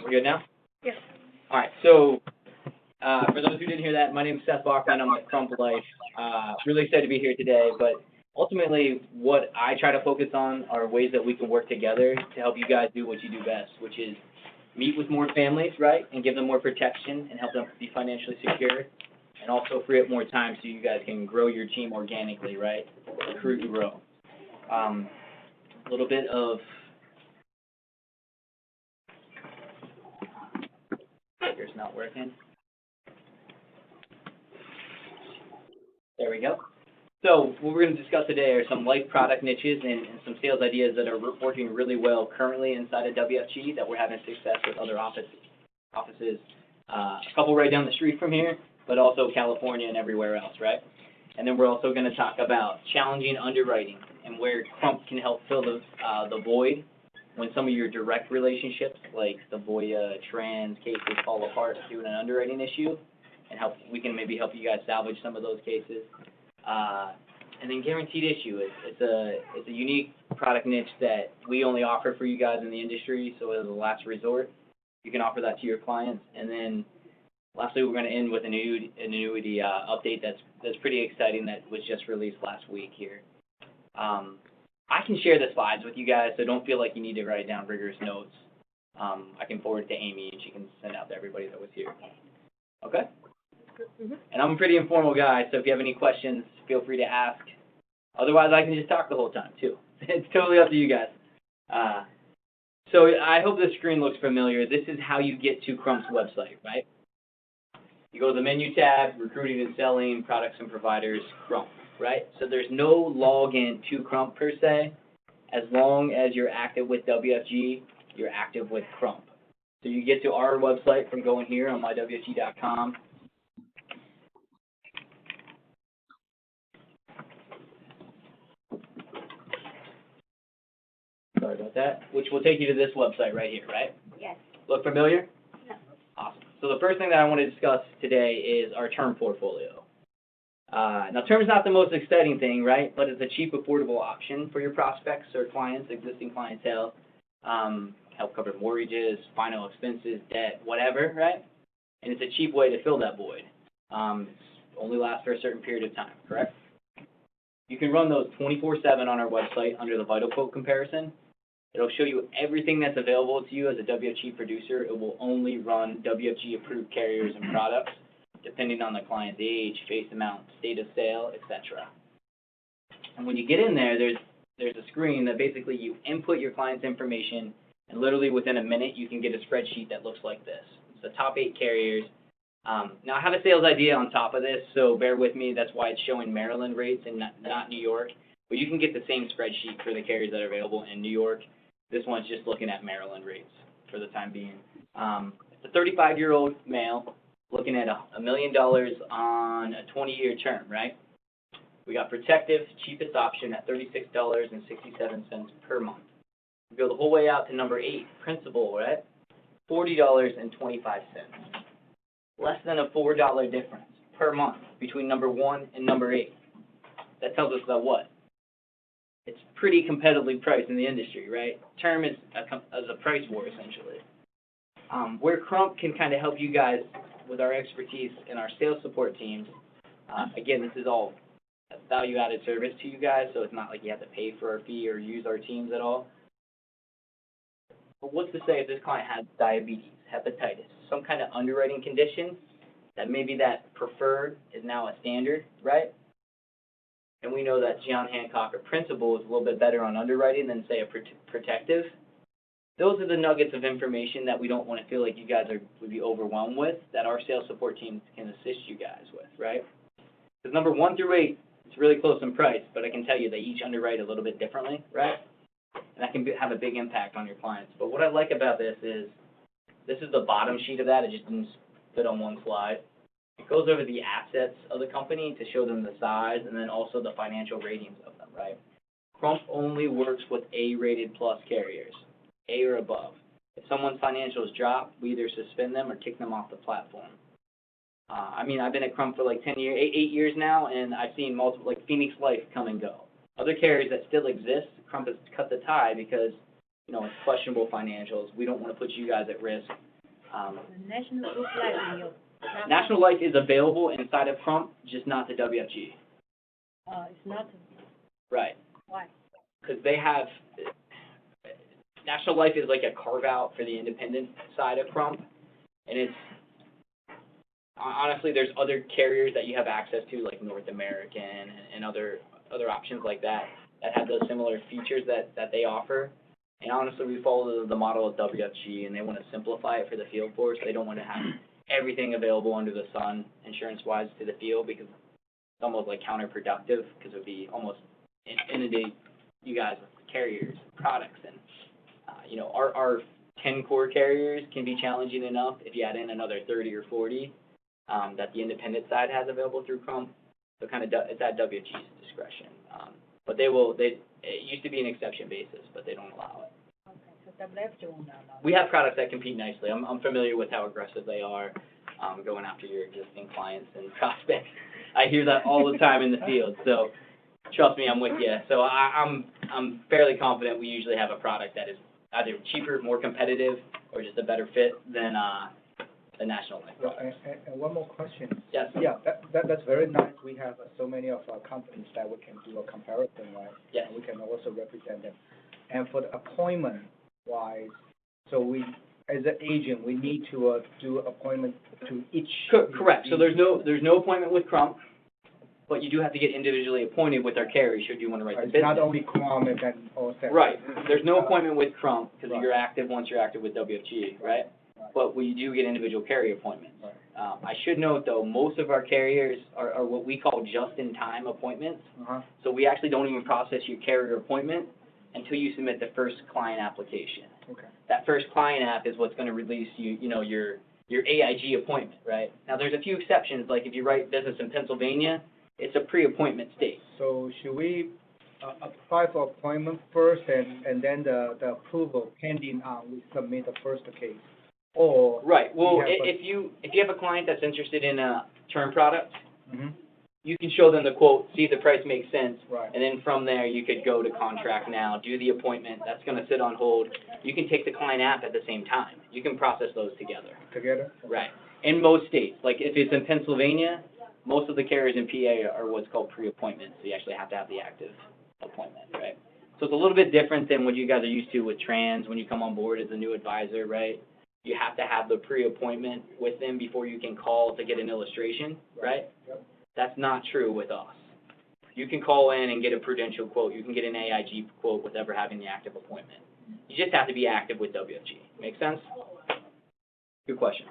We're good now? Yes. All right, so for those who didn't hear that, my name is Seth Bachman. I'm with Crump Life. Really excited to be here today, but ultimately what I try to focus on are ways that we can work together to help you guys do what you do best, which is meet with more families, right, and give them more protection and help them be financially secure, and also free up more time so you guys can grow your team organically, right, recruit and grow. A little bit of clicker's not working. There we go. So what we're going to discuss today are some life product niches and some sales ideas that are working really well currently inside of WFG that we're having success with other offices, a couple right down the street from here, but also California and everywhere else, right? And then we're also going to talk about challenging underwriting and where Crump can help fill the void when some of your direct relationships, like the Voya trans cases, fall apart due to an underwriting issue, and we can maybe help you guys salvage some of those cases. And then guaranteed issue, it's a unique product niche that we only offer for you guys in the industry, so as a last resort, you can offer that to your clients. And then lastly, we're going to end with an annuity update that's pretty exciting that was just released last week here. I can share the slides with you guys, so don't feel like you need to write down rigorous notes. I can forward it to Amy, and she can send out to everybody that was here. Okay? Mm-hmm. And I'm a pretty informal guy, so if you have any questions, feel free to ask. Otherwise, I can just talk the whole time, too. It's totally up to you guys. So I hope the screen looks familiar. This is how you get to Crump's website, right? You go to the menu tab, recruiting and selling, products and providers, Crump, right? So there's no login to Crump per se. As long as you're active with WFG, you're active with Crump. So you get to our website from going here on mywfg.com. Sorry about that. Which will take you to this website right here, right? Yes. Look familiar? No. Awesome. So the first thing that I want to discuss today is our term portfolio. Now, term is not the most exciting thing, right? But it's a cheap, affordable option for your prospects or clients, existing clientele. Help cover mortgages, final expenses, debt, whatever, right? And it's a cheap way to fill that void. It's only lasts for a certain period of time, correct? You can run those 24/7 on our website under the Vital Quote comparison. It'll show you everything that's available to you as a WFG producer. It will only run WFG-approved carriers and products, depending on the client's age, face amount, state of sale, etc. And when you get in there, there's a screen that basically you input your client's information, and literally within a minute, you can get a spreadsheet that looks like this. It's the top 8 carriers. Now, I have a sales idea on top of this, so bear with me. That's why it's showing Maryland rates and not New York. But you can get the same spreadsheet for the carriers that are available in New York. This one's just looking at Maryland rates for the time being. It's a 35-year-old male looking at $1 million on a 20-year term, right? We got Protective, cheapest option at $36.67 per month. We go the whole way out to number 8, Principal, right? $40.25. Less than a $4 difference per month between number 1 and number 8. That tells us that what? It's pretty competitively priced in the industry, right? Term is a price war, essentially. Where Crump can kind of help you guys with our expertise in our sales support teams, again, this is all a value-added service to you guys, so it's not like you have to pay for our fee or use our teams at all. But what's to say if this client has diabetes, hepatitis, some kind of underwriting condition that maybe that preferred is now a standard, right? And we know that John Hancock or Principal is a little bit better on underwriting than, say, a Protective. Those are the nuggets of information that we don't want to feel like you guys would be overwhelmed with, that our sales support teams can assist you guys with, right? Because number 1 through 8, it's really close in price, but I can tell you they each underwrite a little bit differently, right? And that can have a big impact on your clients. But what I like about this is the bottom sheet of that. It just didn't fit on one slide. It goes over the assets of the company to show them the size and then also the financial ratings of them, right? Crump only works with A-rated plus carriers, A or above. If someone's financials drop, we either suspend them or kick them off the platform. I've been at Crump for like 8 years now, and I've seen multiple, like Phoenix Life come and go. Other carriers that still exist, Crump has cut the tie because it's questionable financials. We don't want to put you guys at risk. National Group Life 有 National Life is available inside of Crump, just not the WFG. It's not. Right. Why? Because they have, National Life is like a carve-out for the independent side of Crump, and it's, honestly, there's other carriers that you have access to, like North American and other options like that have those similar features that they offer. And honestly, we follow the model of WFG, and they want to simplify it for the field force. They don't want to have everything available under the sun, insurance-wise, to the field, because it's almost like counterproductive, because it would be almost inundate you guys with carriers, products, and our 10 core carriers can be challenging enough if you add in another 30 or 40 that the independent side has available through Crump. So kind of it's at WFG's discretion. But it used to be an exception basis, but they don't allow it. Okay, so WFG won't allow. We have products that compete nicely. I'm familiar with how aggressive they are going after your existing clients and prospects. I hear that all the time in the field, so trust me, I'm with you. So I'm fairly confident we usually have a product that is either cheaper, more competitive, or just a better fit than the National Life products. And one more question. Yes. Yeah, that's very nice. We have so many of our companies that we can do a comparison, right? Yes. And we can also represent them. And for the appointment-wise, so we, as an agent, we need to do appointment to each. Correct. So there's no appointment with Crump, but you do have to get individually appointed with our carrier should you want to write the It's business. not only Crump and then all separate. Right. There's no appointment with Crump because Right. you're active once you're active with WFG, right? But we do get individual carrier appointments. Right. I should note, though, most of our carriers are what we call just-in-time appointments. Uh-huh. So we actually don't even process your carrier appointment until you submit the first client application. Okay. That first client app is what's going to release your AIG appointment, right? Now, there's a few exceptions, like if you write business in Pennsylvania, it's a pre-appointment state. So should we apply for appointment first and then the approval pending we submit the first case? Or Right. Well, we have if you have a client that's interested in a term product, Mm-hmm. you can show them the quote, see if the price makes sense, Right. and then from there you could go to contract now, do the appointment. That's going to sit on hold. You can take the client app at the same time. You can process those together. Together? Right. In most states, like if it's in Pennsylvania, most of the carriers in PA are what's called pre-appointment, so you actually have to have the active appointment, right? So it's a little bit different than what you guys are used to with trans when you come on board as a new advisor, right? You have to have the pre-appointment with them before you can call to get an illustration, right? Yep. That's not true with us. You can call in and get a prudential quote. You can get an AIG quote without ever having the active appointment. You just have to be active with WFG. Make sense? Good question.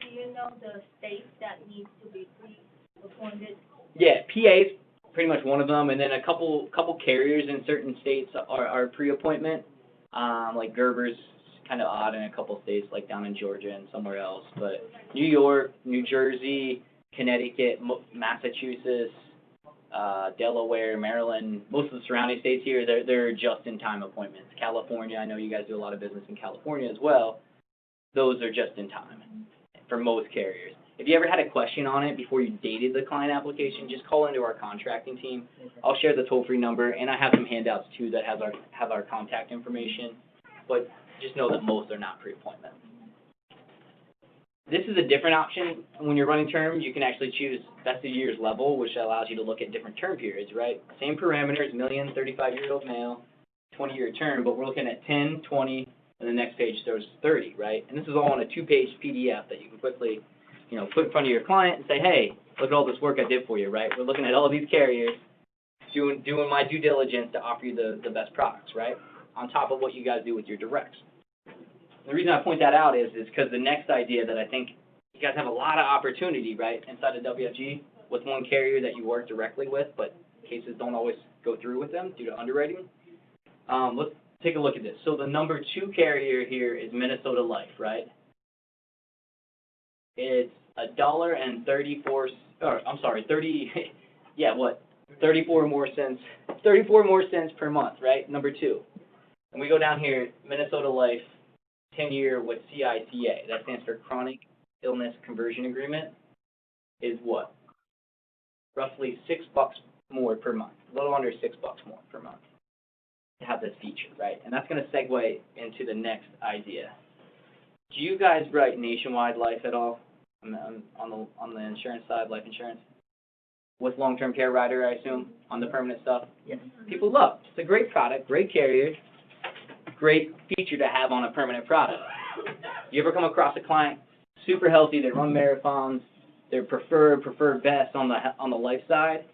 Do you know the state that needs to be pre-appointed? Yeah, PA is pretty much one of them, and then a couple carriers in certain states are pre-appointment. Like Gerber's kind of odd in a couple states, like down in Georgia and somewhere else. But New York, New Jersey, Connecticut, Massachusetts, Delaware, Maryland, most of the surrounding states here, they're just-in-time appointments. California, I know you guys do a lot of business in California as well. Those are just-in-time for most carriers. If you ever had a question on it before you dated the client application, just call into our contracting team. I'll share the toll-free number, and I have some handouts too that have our contact information. But just know that most are not pre-appointment. This is a different option. When you're running term, you can actually choose vested years level, which allows you to look at different term periods, right? Same parameters, million, 35-year-old male, 20-year term, but we're looking at 10, 20, and the next page shows 30, right? And this is all on a 2-page PDF that you can quickly, put in front of your client and say, hey, look at all this work I did for you, right? We're looking at all these carriers, doing my due diligence to offer you the best products, right? On top of what you guys do with your directs. The reason I point that out is because the next idea that I think you guys have a lot of opportunity, right, inside of WFG with one carrier that you work directly with, but cases don't always go through with them due to underwriting. Let's take a look at this. So the number 2 carrier here is Minnesota Life, right? It's $1.34, or I'm sorry, 34 more cents per month, right? Number 2. And we go down here, Minnesota Life, 10-year with CICA, that stands for Chronic Illness Conversion Agreement, is what? Roughly $6 more per month, a little under $6 more per month. to have this feature, right? And that's going to segue into the next idea. Do you guys write nationwide life at all on the insurance side, life insurance? With long-term care rider, I assume, on the permanent stuff? Yes. People love. It's a great product, great carrier, great feature to have on a permanent product. You ever come across a client, super healthy, they run marathons, they're preferred best on the life side,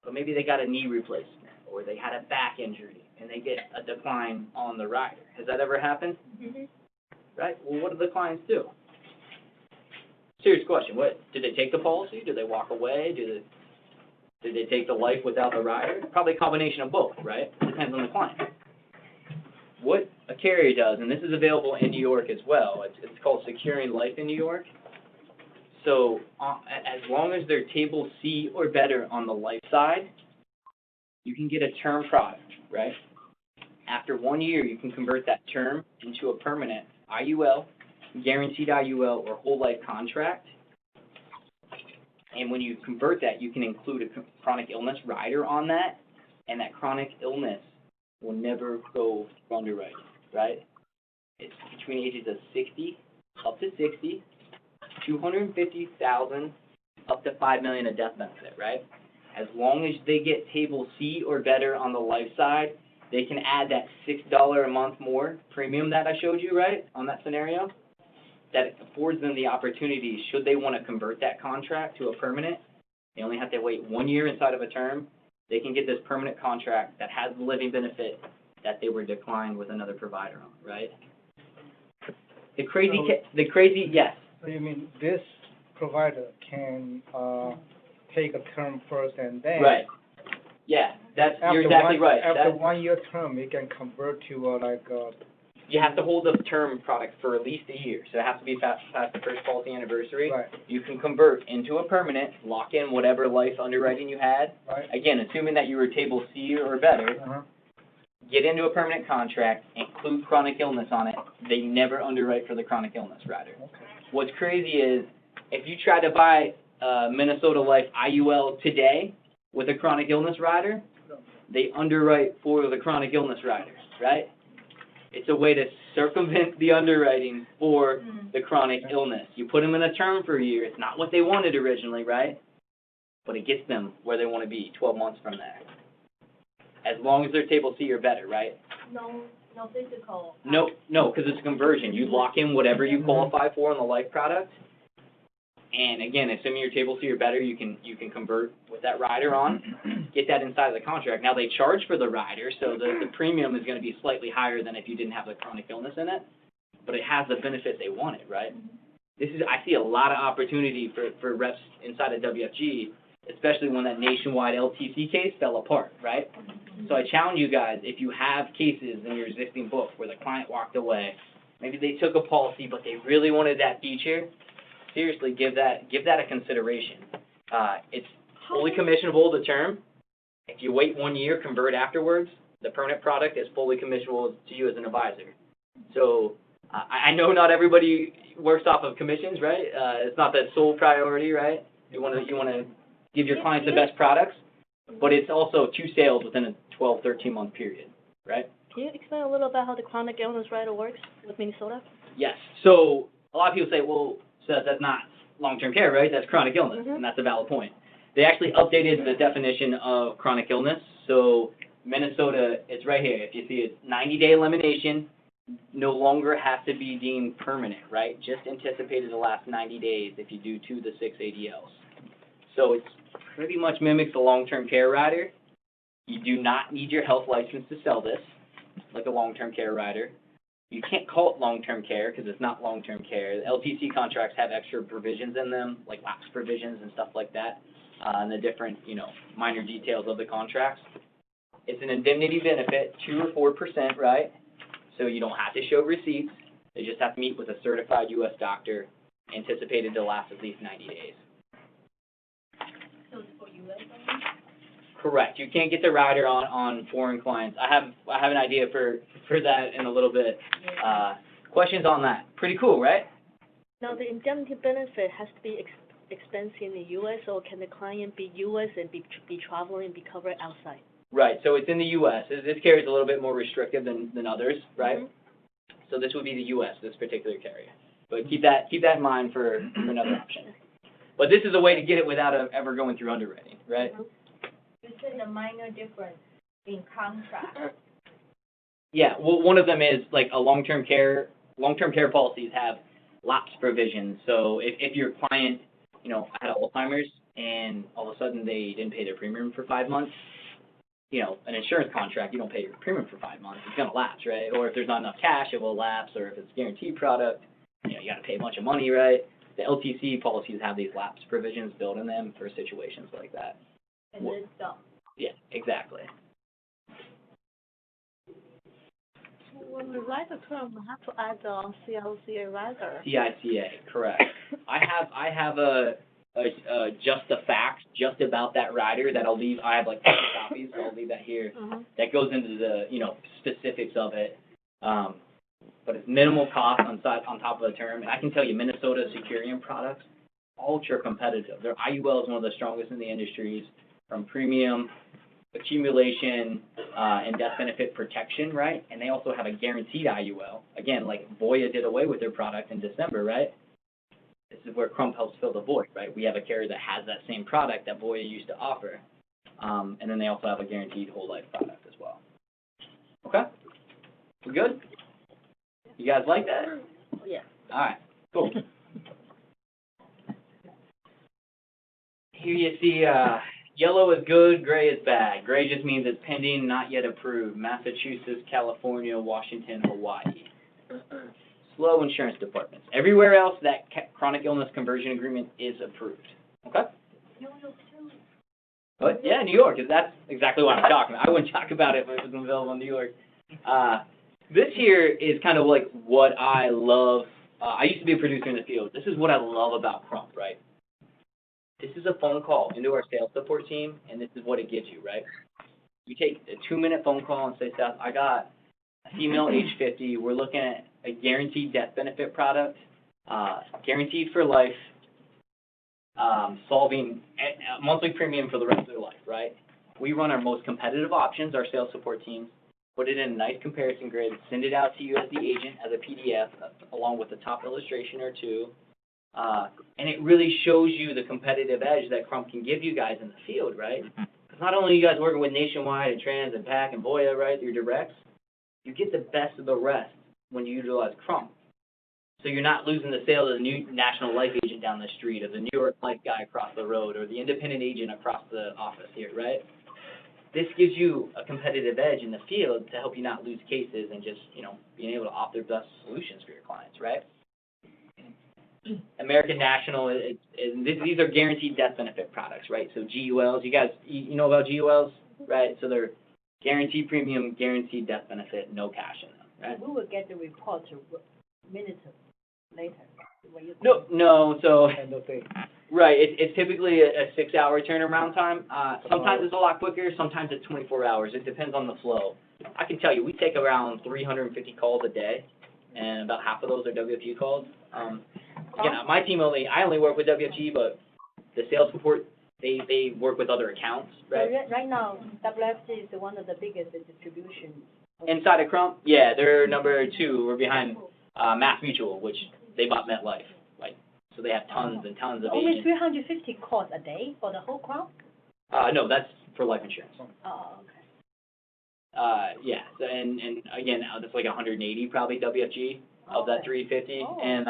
but maybe they got a knee replacement or they had a back injury and they get a decline on the rider. Has that ever happened? Mhm. Right? Well, what do the clients do? Serious question. What did they take the policy? Did they walk away? Did they take the life without the rider? Probably a combination of both, right? Depends on the client. What a carrier does, and this is available in New York as well, it's called Securing Life in New York. So as long as they're table C or better on the life side, you can get a term product, right? After 1 year, you can convert that term into a permanent IUL, guaranteed IUL, or whole life contract. And when you convert that, you can include a chronic illness rider on that, and that chronic illness will never go for underwriting, right? It's between ages of 60 up to 60, 250,000 up to 5 million of death benefit, right? As long as they get table C or better on the life side, they can add that $6 a month more premium that I showed you, right, on that scenario. That affords them the opportunity, should they want to convert that contract to a permanent, they only have to wait 1 year inside of a term, they can get this permanent contract that has the living benefit that they were declined with another provider on, right? The crazy, yes. So you mean this provider can take a term first and then Right. Yeah, you're exactly right. After 1 year term, it can convert to You have to hold the term product for at least a year, so it has to be past the first policy anniversary. right, You can convert into a permanent, lock in whatever life underwriting you had. right, Again, assuming that you were table C or better, get into a permanent contract, include chronic illness on it. They never underwrite for the chronic illness rider. okay, What's crazy is if you try to buy Minnesota Life IUL today with a chronic illness rider, they underwrite for the chronic illness rider, right? It's a way to circumvent the underwriting for the chronic illness. You put them in a term for a year. It's not what they wanted originally, right? But it gets them where they want to be 12 months from there. As long as they're table C or better, right? No physical. No, because it's a conversion. You lock in whatever you qualify for on the life product. And again, assuming you're table C or better, you can convert with that rider on, get that inside of the contract. Now they charge for the rider, so the premium is going to be slightly higher than if you didn't have the chronic illness in it, but it has the benefit they wanted, right? I see a lot of opportunity for reps inside of WFG, especially when that nationwide LTC case fell apart, right? So I challenge you guys, if you have cases in your existing book where the client walked away, maybe they took a policy, but they really wanted that feature, seriously, give that a consideration. It's fully commissionable, the term. If you wait 1 year, convert afterwards, the permanent product is fully commissionable to you as an advisor. So I know not everybody works off of commissions, right? It's not the sole priority, right? You want to give your clients the best products, but it's also 2 sales within a 12, 13-month period, right? Can you explain a little about how the chronic illness rider works with Minnesota? Yes. So a lot of people say, well, Seth, that's not long-term care, right? That's chronic illness, and that's a valid point. They actually updated the definition of chronic illness. So Minnesota, it's right here. If you see it, 90-day elimination no longer has to be deemed permanent, right? Just anticipated to last 90 days if you do 2 to 6 ADLs. So it's pretty much mimics the long-term care rider. You do not need your health license to sell this, like a long-term care rider. You can't call it long-term care because it's not long-term care. The LTC contracts have extra provisions in them, like lapse provisions and stuff like that, and the different, minor details of the contracts. It's an indemnity benefit, 2 or 4%, right? So you don't have to show receipts. They just have to meet with a certified U.S. doctor, anticipated to last at least 90 days. So it's for U.S. only? Correct. You can't get the rider on foreign clients. I have an idea for that in a little bit. Questions on that? Pretty cool, right? Now, the indemnity benefit has to be expensed in the U.S., or can the client be U.S. and be traveling and be covered outside? Right, so it's in the U.S. This carrier is a little bit more restrictive than others, right? Mhm. So this would be the U.S., this particular carrier. But keep that in mind for another option. But this is a way to get it without ever going through underwriting, right? You said a minor difference in contract. Yeah, well, one of them is like a long-term care policies have lapse provisions. So if your client, had Alzheimer's and all of a sudden they didn't pay their premium for 5 months, an insurance contract, you don't pay your premium for 5 months, it's going to lapse, right? Or if there's not enough cash, it will lapse, or if it's a guaranteed product, you got to pay a bunch of money, right? The LTC policies have these lapse provisions built in them for situations like that. And this don't. Yeah, exactly. When we write the term, we have to add the CLCA rider. CICA, correct. I have a just the facts just about that rider that I'll leave. I have like 50 copies, so I'll leave that here. That goes into the specifics of it. But it's minimal cost on top of the term, and I can tell you, Minnesota Securian products, ultra competitive. Their IUL is one of the strongest in the industries, from premium, accumulation, and death benefit protection, right? And they also have a guaranteed IUL. Again, like Voya did away with their product in December, right? This is where Crump helps fill the void, right? We have a carrier that has that same product that Voya used to offer. And then they also have a guaranteed whole life product as well. Okay? We good? You guys like that? Yeah. All right, cool. Here you see yellow is good, gray is bad. Gray just means it's pending, not yet approved. Massachusetts, California, Washington, Hawaii. Slow insurance departments. Everywhere else, that chronic illness conversion agreement is approved. Okay? New York too. But yeah, New York, that's exactly what I'm talking about. I wouldn't talk about it if it was available in New York. This here is kind of like what I love. I used to be a producer in the field. This is what I love about Crump, right? This is a phone call into our sales support team, and this is what it gives you, right? You take a 2-minute phone call and say, Seth, I got a female age 50. We're looking at a guaranteed death benefit product, guaranteed for life, solving a monthly premium for the rest of their life, right? We run our most competitive options, our sales support teams, put it in a nice comparison grid, send it out to you as the agent as a PDF, along with the top illustration or two, and it really shows you the competitive edge that Crump can give you guys in the field, right? Because not only are you guys working with Nationwide and Trans and PAC and Voya, right, your directs, you get the best of the rest when you utilize Crump. So you're not losing the sale to the new national life agent down the street, or the New York life guy across the road, or the independent agent across the office here, right? This gives you a competitive edge in the field to help you not lose cases and just, being able to offer best solutions for your clients, right? American National, these are guaranteed death benefit products, right? So GULs, you guys, you know about GULs, right? So they're guaranteed premium, guaranteed death benefit, no cash in them, right? We will get the report minutes later. No, so, End of day. right, it's typically a 6-hour turnaround time. Sometimes it's a lot quicker, sometimes it's 24 hours. It depends on the flow. I can tell you, we take around 350 calls a day, and about half of those are WFG calls. Again, my team I only work with WFG, but the sales support, they work with other accounts, right? Right now, WFG is one of the biggest distribution. Inside of Crump, yeah, they're number 2. We're behind Mass Mutual, which they bought MetLife, like, so they have tons and tons of Only agents. 350 calls a day for the whole crop? No, that's for life insurance. Oh, okay. Yeah, so, and again, that's like 180 probably WFG of that 350, Oh. and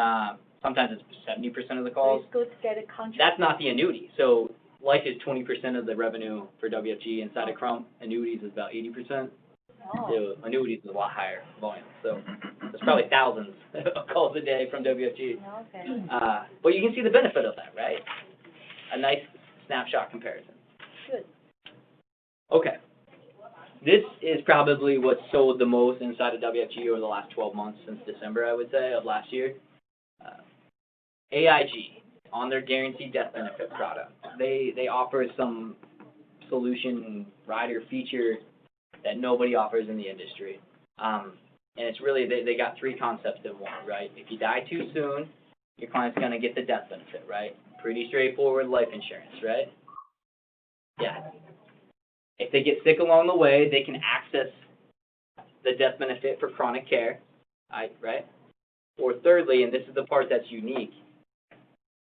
sometimes it's 70% of the calls. So it's good to get a contract. That's not the annuity. So life is 20% of the revenue for WFG. Inside of Crump, annuities is about 80%. Oh. So annuities is a lot higher volume. So there's probably thousands of calls a day from WFG. Okay. But you can see the benefit of that, right? A nice snapshot comparison. Good. Okay. This is probably what sold the most inside of WFG over the last 12 months since December, I would say, of last year. AIG, on their guaranteed death benefit product, they offer some solution rider feature that nobody offers in the industry. And it's really, they got 3 concepts in one, right? If you die too soon, your client's going to get the death benefit, right? Pretty straightforward life insurance, right? Yeah. If they get sick along the way, they can access the death benefit for chronic care, right? Or thirdly, and this is the part that's unique,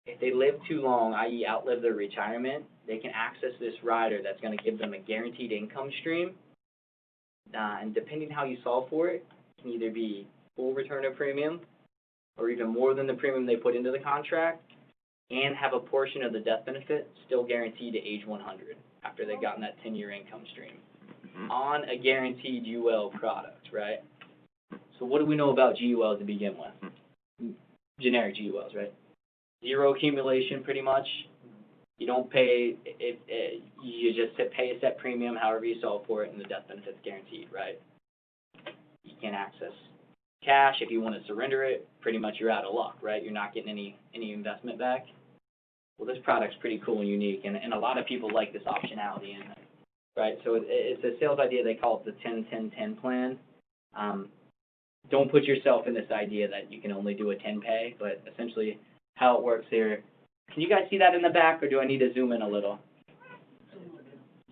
if they live too long, i.e. outlive their retirement, they can access this rider that's going to give them a guaranteed income stream. And depending how you solve for it, it can either be full return of premium or even more than the premium they put into the contract, and have a portion of the death benefit still guaranteed to age 100 after they've gotten that 10-year income stream on a guaranteed UL product, right? So what do we know about GULs to begin with? Generic GULs, right? Zero accumulation, pretty much. You don't pay, you just pay a set premium, however you solve for it, and the death benefit's guaranteed, right? You can access cash. If you want to surrender it, pretty much you're out of luck, right? You're not getting any investment back. Well, this product's pretty cool and unique, and a lot of people like this optionality in it, right? So it's a sales idea. They call it the 10-10-10 plan. Don't put yourself in this idea that you can only do a 10-pay, but essentially how it works here. Can you guys see that in the back, or do I need to zoom in a little?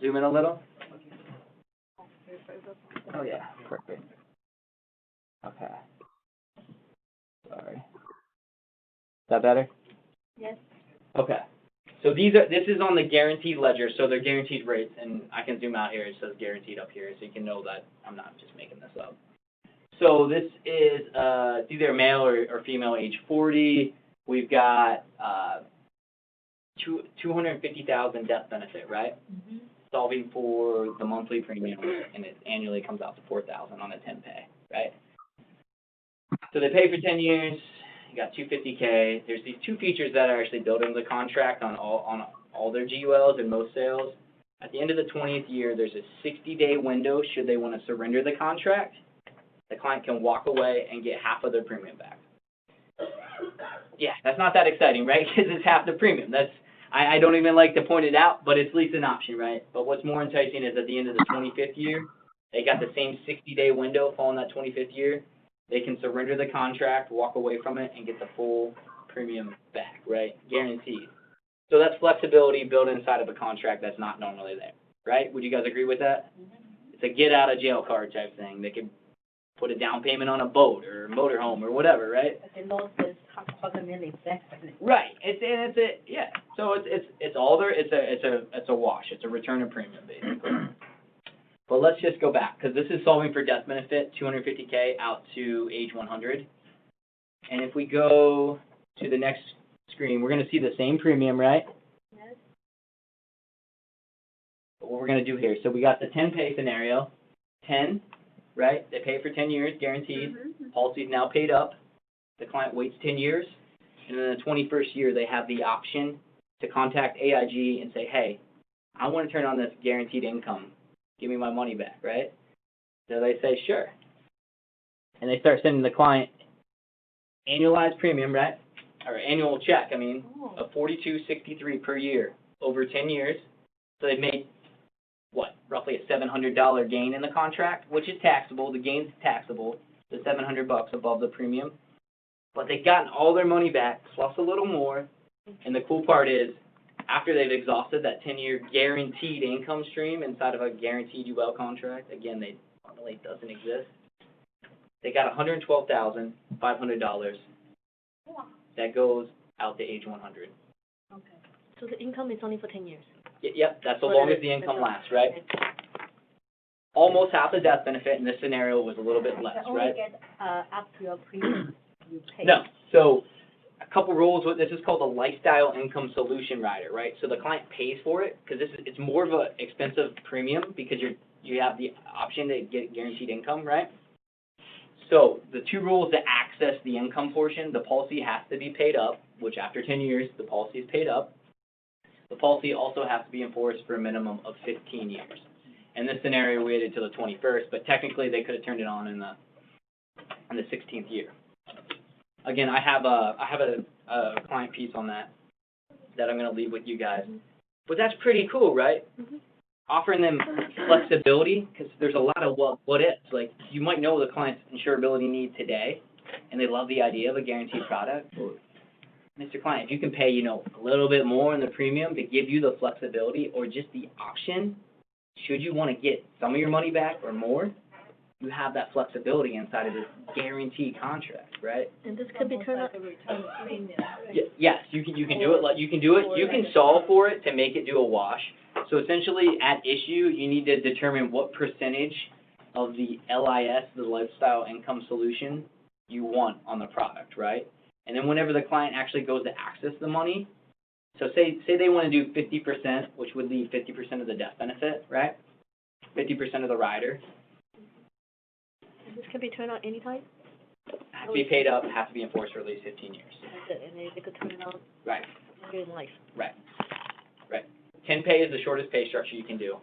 Zoom in a little? Oh, yeah, perfect. Okay. Sorry. Is that better? Yes. Okay. So this is on the guaranteed ledger, so they're guaranteed rates, and I can zoom out here. It says guaranteed up here, so you can know that I'm not just making this up. So this is it's either male or female, age 40. We've got 250,000 death benefit, right? Mm-hmm. Solving for the monthly premium, and it annually comes out to 4,000 on a 10-pay, right? So they pay for 10 years. You got 250K. There's these two features that are actually built into the contract on all their GULs and most sales. At the end of the 20th year, there's a 60-day window should they want to surrender the contract. The client can walk away and get half of their premium back. Yeah, that's not that exciting, right? Because it's half the premium. I don't even like to point it out, but it's at least an option, right? But what's more enticing is at the end of the 25th year, they got the same 60-day window following that 25th year. They can surrender the contract, walk away from it, and get the full premium back, right? Guaranteed. So that's flexibility built inside of a contract that's not normally there, right? Would you guys agree with that? It's a get-out-of-jail card type thing. They could put a down payment on a boat or a motorhome or whatever, right? The loss is $250,000 back. Right. Yeah. So it's all there. It's a wash. It's a return of premium basically. But let's just go back because this is solving for death benefit, 250K out to age 100. And if we go to the next screen, we're going to see the same premium, right? Yes. But what we're going to do here, so we got the 10-pay scenario, 10, right? They pay for 10 years, guaranteed. Mm-hmm. Policy's now paid up. The client waits 10 years, and in the 21st year, they have the option to contact AIG and say, hey, I want to turn on this guaranteed income. Give me my money back, right? So they say, sure. And they start sending the client annualized premium, right? Or annual check, of $42.63 per year over 10 years. So they've made, roughly a $700 gain in the contract, which is taxable. The gain's taxable, the $700 above the premium. But they've gotten all their money back, plus a little more. And the cool part is, after they've exhausted that 10-year guaranteed income stream inside of a guaranteed UL contract, again, normally it doesn't exist, they got $112,500 that goes out to age 100. Okay. So the income is only for 10 years? Yep, that's so long as the income lasts, right? Almost half the death benefit in this scenario was a little bit less, You only right? get up to your premium you pay. No. So a couple rules. This is called a lifestyle income solution rider, right? So the client pays for it because it's more of an expensive premium because you have the option to get guaranteed income, right? So the two rules to access the income portion, the policy has to be paid up, which after 10 years, the policy is paid up. The policy also has to be enforced for a minimum of 15 years. In this scenario, we waited till the 21st, but technically they could have turned it on in the 16th year. Again, I have a client piece on that I'm going to leave with you guys. But that's pretty cool, right? Mm-hmm. Offering them flexibility, because there's a lot of what ifs. Like, you might know the client's insurability need today, and they love the idea of a guaranteed product. Mr. Client, if you can pay, a little bit more in the premium to give you the flexibility or just the option should you want to get some of your money back or more, you have that flexibility inside of this guaranteed contract, right? And this could be turned on. Almost like a return premium. Yes, you can do it. You can solve for it to make it do a wash. So essentially, at issue, you need to determine what percentage of the LIS, the lifestyle income solution, you want on the product, right? And then whenever the client actually goes to access the money, so say they want to do 50%, which would leave 50% of the death benefit, right? 50% of the rider. And this can be turned on anytime? Has to be paid up, has to be enforced for at least 15 years. That's it, and then they could turn it on Right, later in life. right. 10 pay is the shortest pay structure you can do.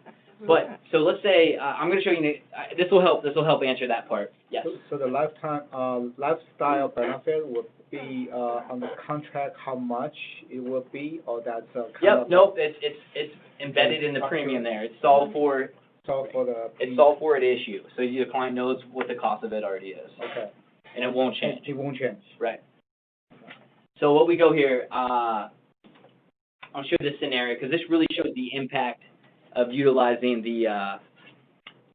But, so let's say, I'm going to show you, this will help answer that part. Yes. So the lifestyle benefit would be, on the contract, how much it will be, or that's kind Yep, of. nope, it's embedded in the premium there. It's solved for, So for the. it's solved for at issue. So the client knows what the cost of it already is. Okay. And it won't change. It won't change. Right. So what we go here, I'll show this scenario because this really shows the impact of utilizing the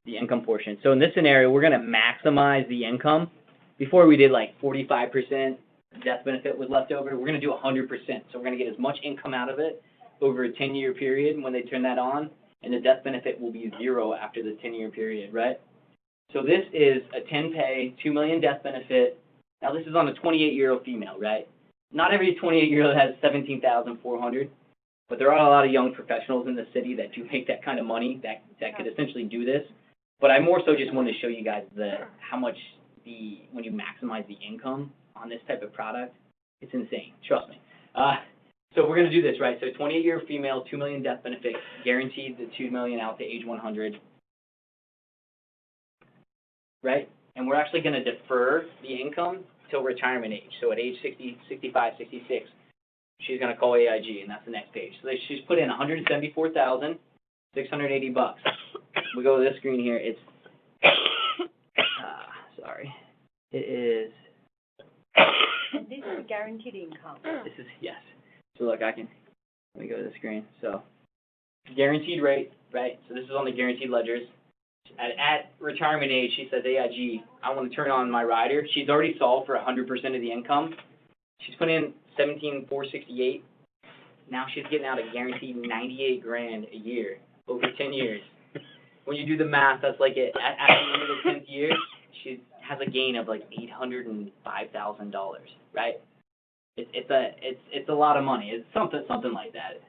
income portion. So in this scenario, we're going to maximize the income. Before we did like 45% death benefit was left over. We're going to do 100%. So we're going to get as much income out of it over a 10-year period when they turn that on, and the death benefit will be 0 after the 10-year period, right? So this is a 10-pay, $2 million death benefit. Now this is on a 28-year-old female, right? Not every 28-year-old has $17,400, but there are a lot of young professionals in the city that do make that kind of money that could essentially do this. But I more so just wanted to show you guys how much when you maximize the income on this type of product, it's insane. Trust me. So we're going to do this, right? So 28-year female, $2 million death benefit, guaranteed the $2 million out to age 100, right? And we're actually going to defer the income till retirement age. So at age 60, 65, 66, she's going to call AIG, and that's the next page. So she's put in $174,680. We go to this screen here. It's sorry. It is. And this is guaranteed income. This is yes. So look, let me go to the screen. So guaranteed rate, right? So this is on the guaranteed ledgers. At retirement age, she says, AIG, I want to turn on my rider. She's already solved for 100% of the income. She's put in $17,468. Now she's getting out a guaranteed $98,000 a year over 10 years. When you do the math, that's like at the end of the 10th year, she has a gain of like $805,000, right? It's a lot of money. It's something like that.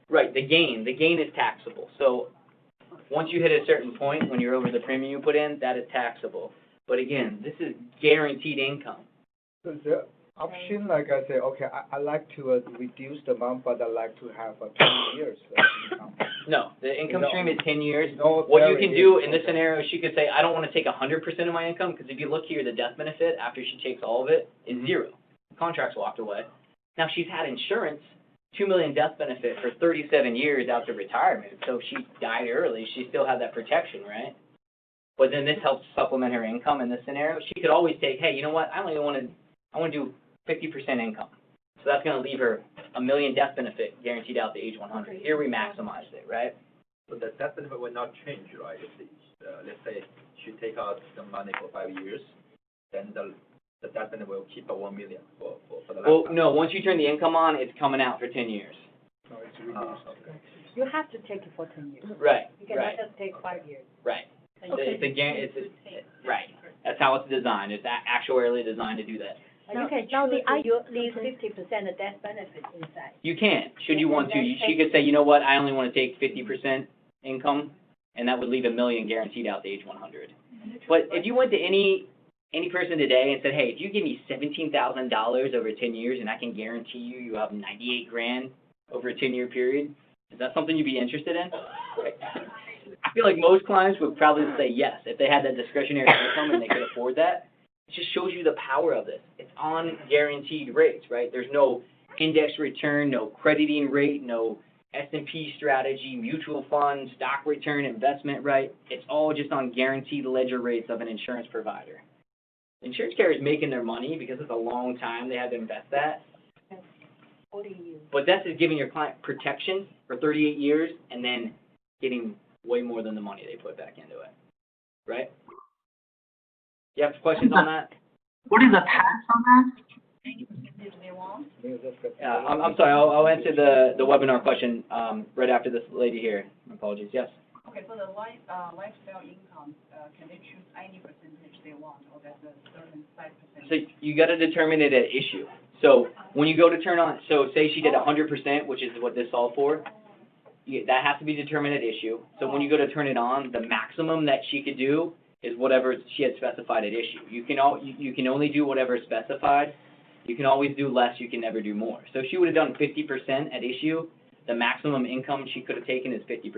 Right. The gain is taxable. So once you hit a certain point, when you're over the premium you put in, that is taxable. But again, this is guaranteed income. So is there option, like I say, okay, I like to reduce the amount, but I like to have 20 years of income. No, the income stream is 10 years. No, What you can do in this okay. scenario, she could say, I don't want to take 100% of my income, because if you look here, the death benefit after she takes all of it is 0. The contract's walked away. Now she's had insurance, $2 million death benefit for 37 years out to retirement. So if she died early, she still had that protection, right? But then this helps supplement her income in this scenario. She could always take, hey, you know what? I want to do 50% income. So that's going to leave her $1 million death benefit guaranteed out to age 100. Here we maximized it, right? So the death benefit will not change, right? If let's say she take out the money for 5 years, then the death benefit will keep $1 million for the lifetime. Well, no. Once you turn the income on, it's coming out for 10 years. No, it's reduced. Okay. You have to take it for 10 years. Right. You cannot Right. just take 5 years. Right. Okay. Right. That's how it's designed. It's actuarially designed to do that. And you can Now choose the to leave 50% of death benefit inside. You can, should you want to. She could say, you know what, I only want to take 50% income, and that would leave $1 million guaranteed out to age 100. But if you went to any person today and said, hey, if you give me $17,000 over 10 years and I can guarantee you have $98,000 over a 10-year period, is that something you'd be interested in? I feel like most clients would probably say yes if they had that discretionary income and they could afford that. It just shows you the power of this. It's on guaranteed rates, right? There's no index return, no crediting rate, no S&P strategy, mutual fund, stock return, investment, right? It's all just on guaranteed ledger rates of an insurance provider. Insurance carriers making their money because it's a long time they had to invest that. 40 years. But that's just giving your client protection for 38 years and then getting way more than the money they put back into it, right? You have questions on that? What is the tax on that? I'm sorry, I'll answer the webinar question, right after this lady here. Apologies, yes? Okay, for the lifestyle income, can they choose any percentage they want, or there's a certain 5%? So you gotta determine it at issue. So when you go to turn on, so say she did 100%, which is what this solved for, that has to be determined at issue. So when you go to turn it on, the maximum that she could do is whatever she had specified at issue. You can only do whatever is specified. You can always do less, you can never do more. So if she would have done 50% at issue, the maximum income she could have taken is 50%.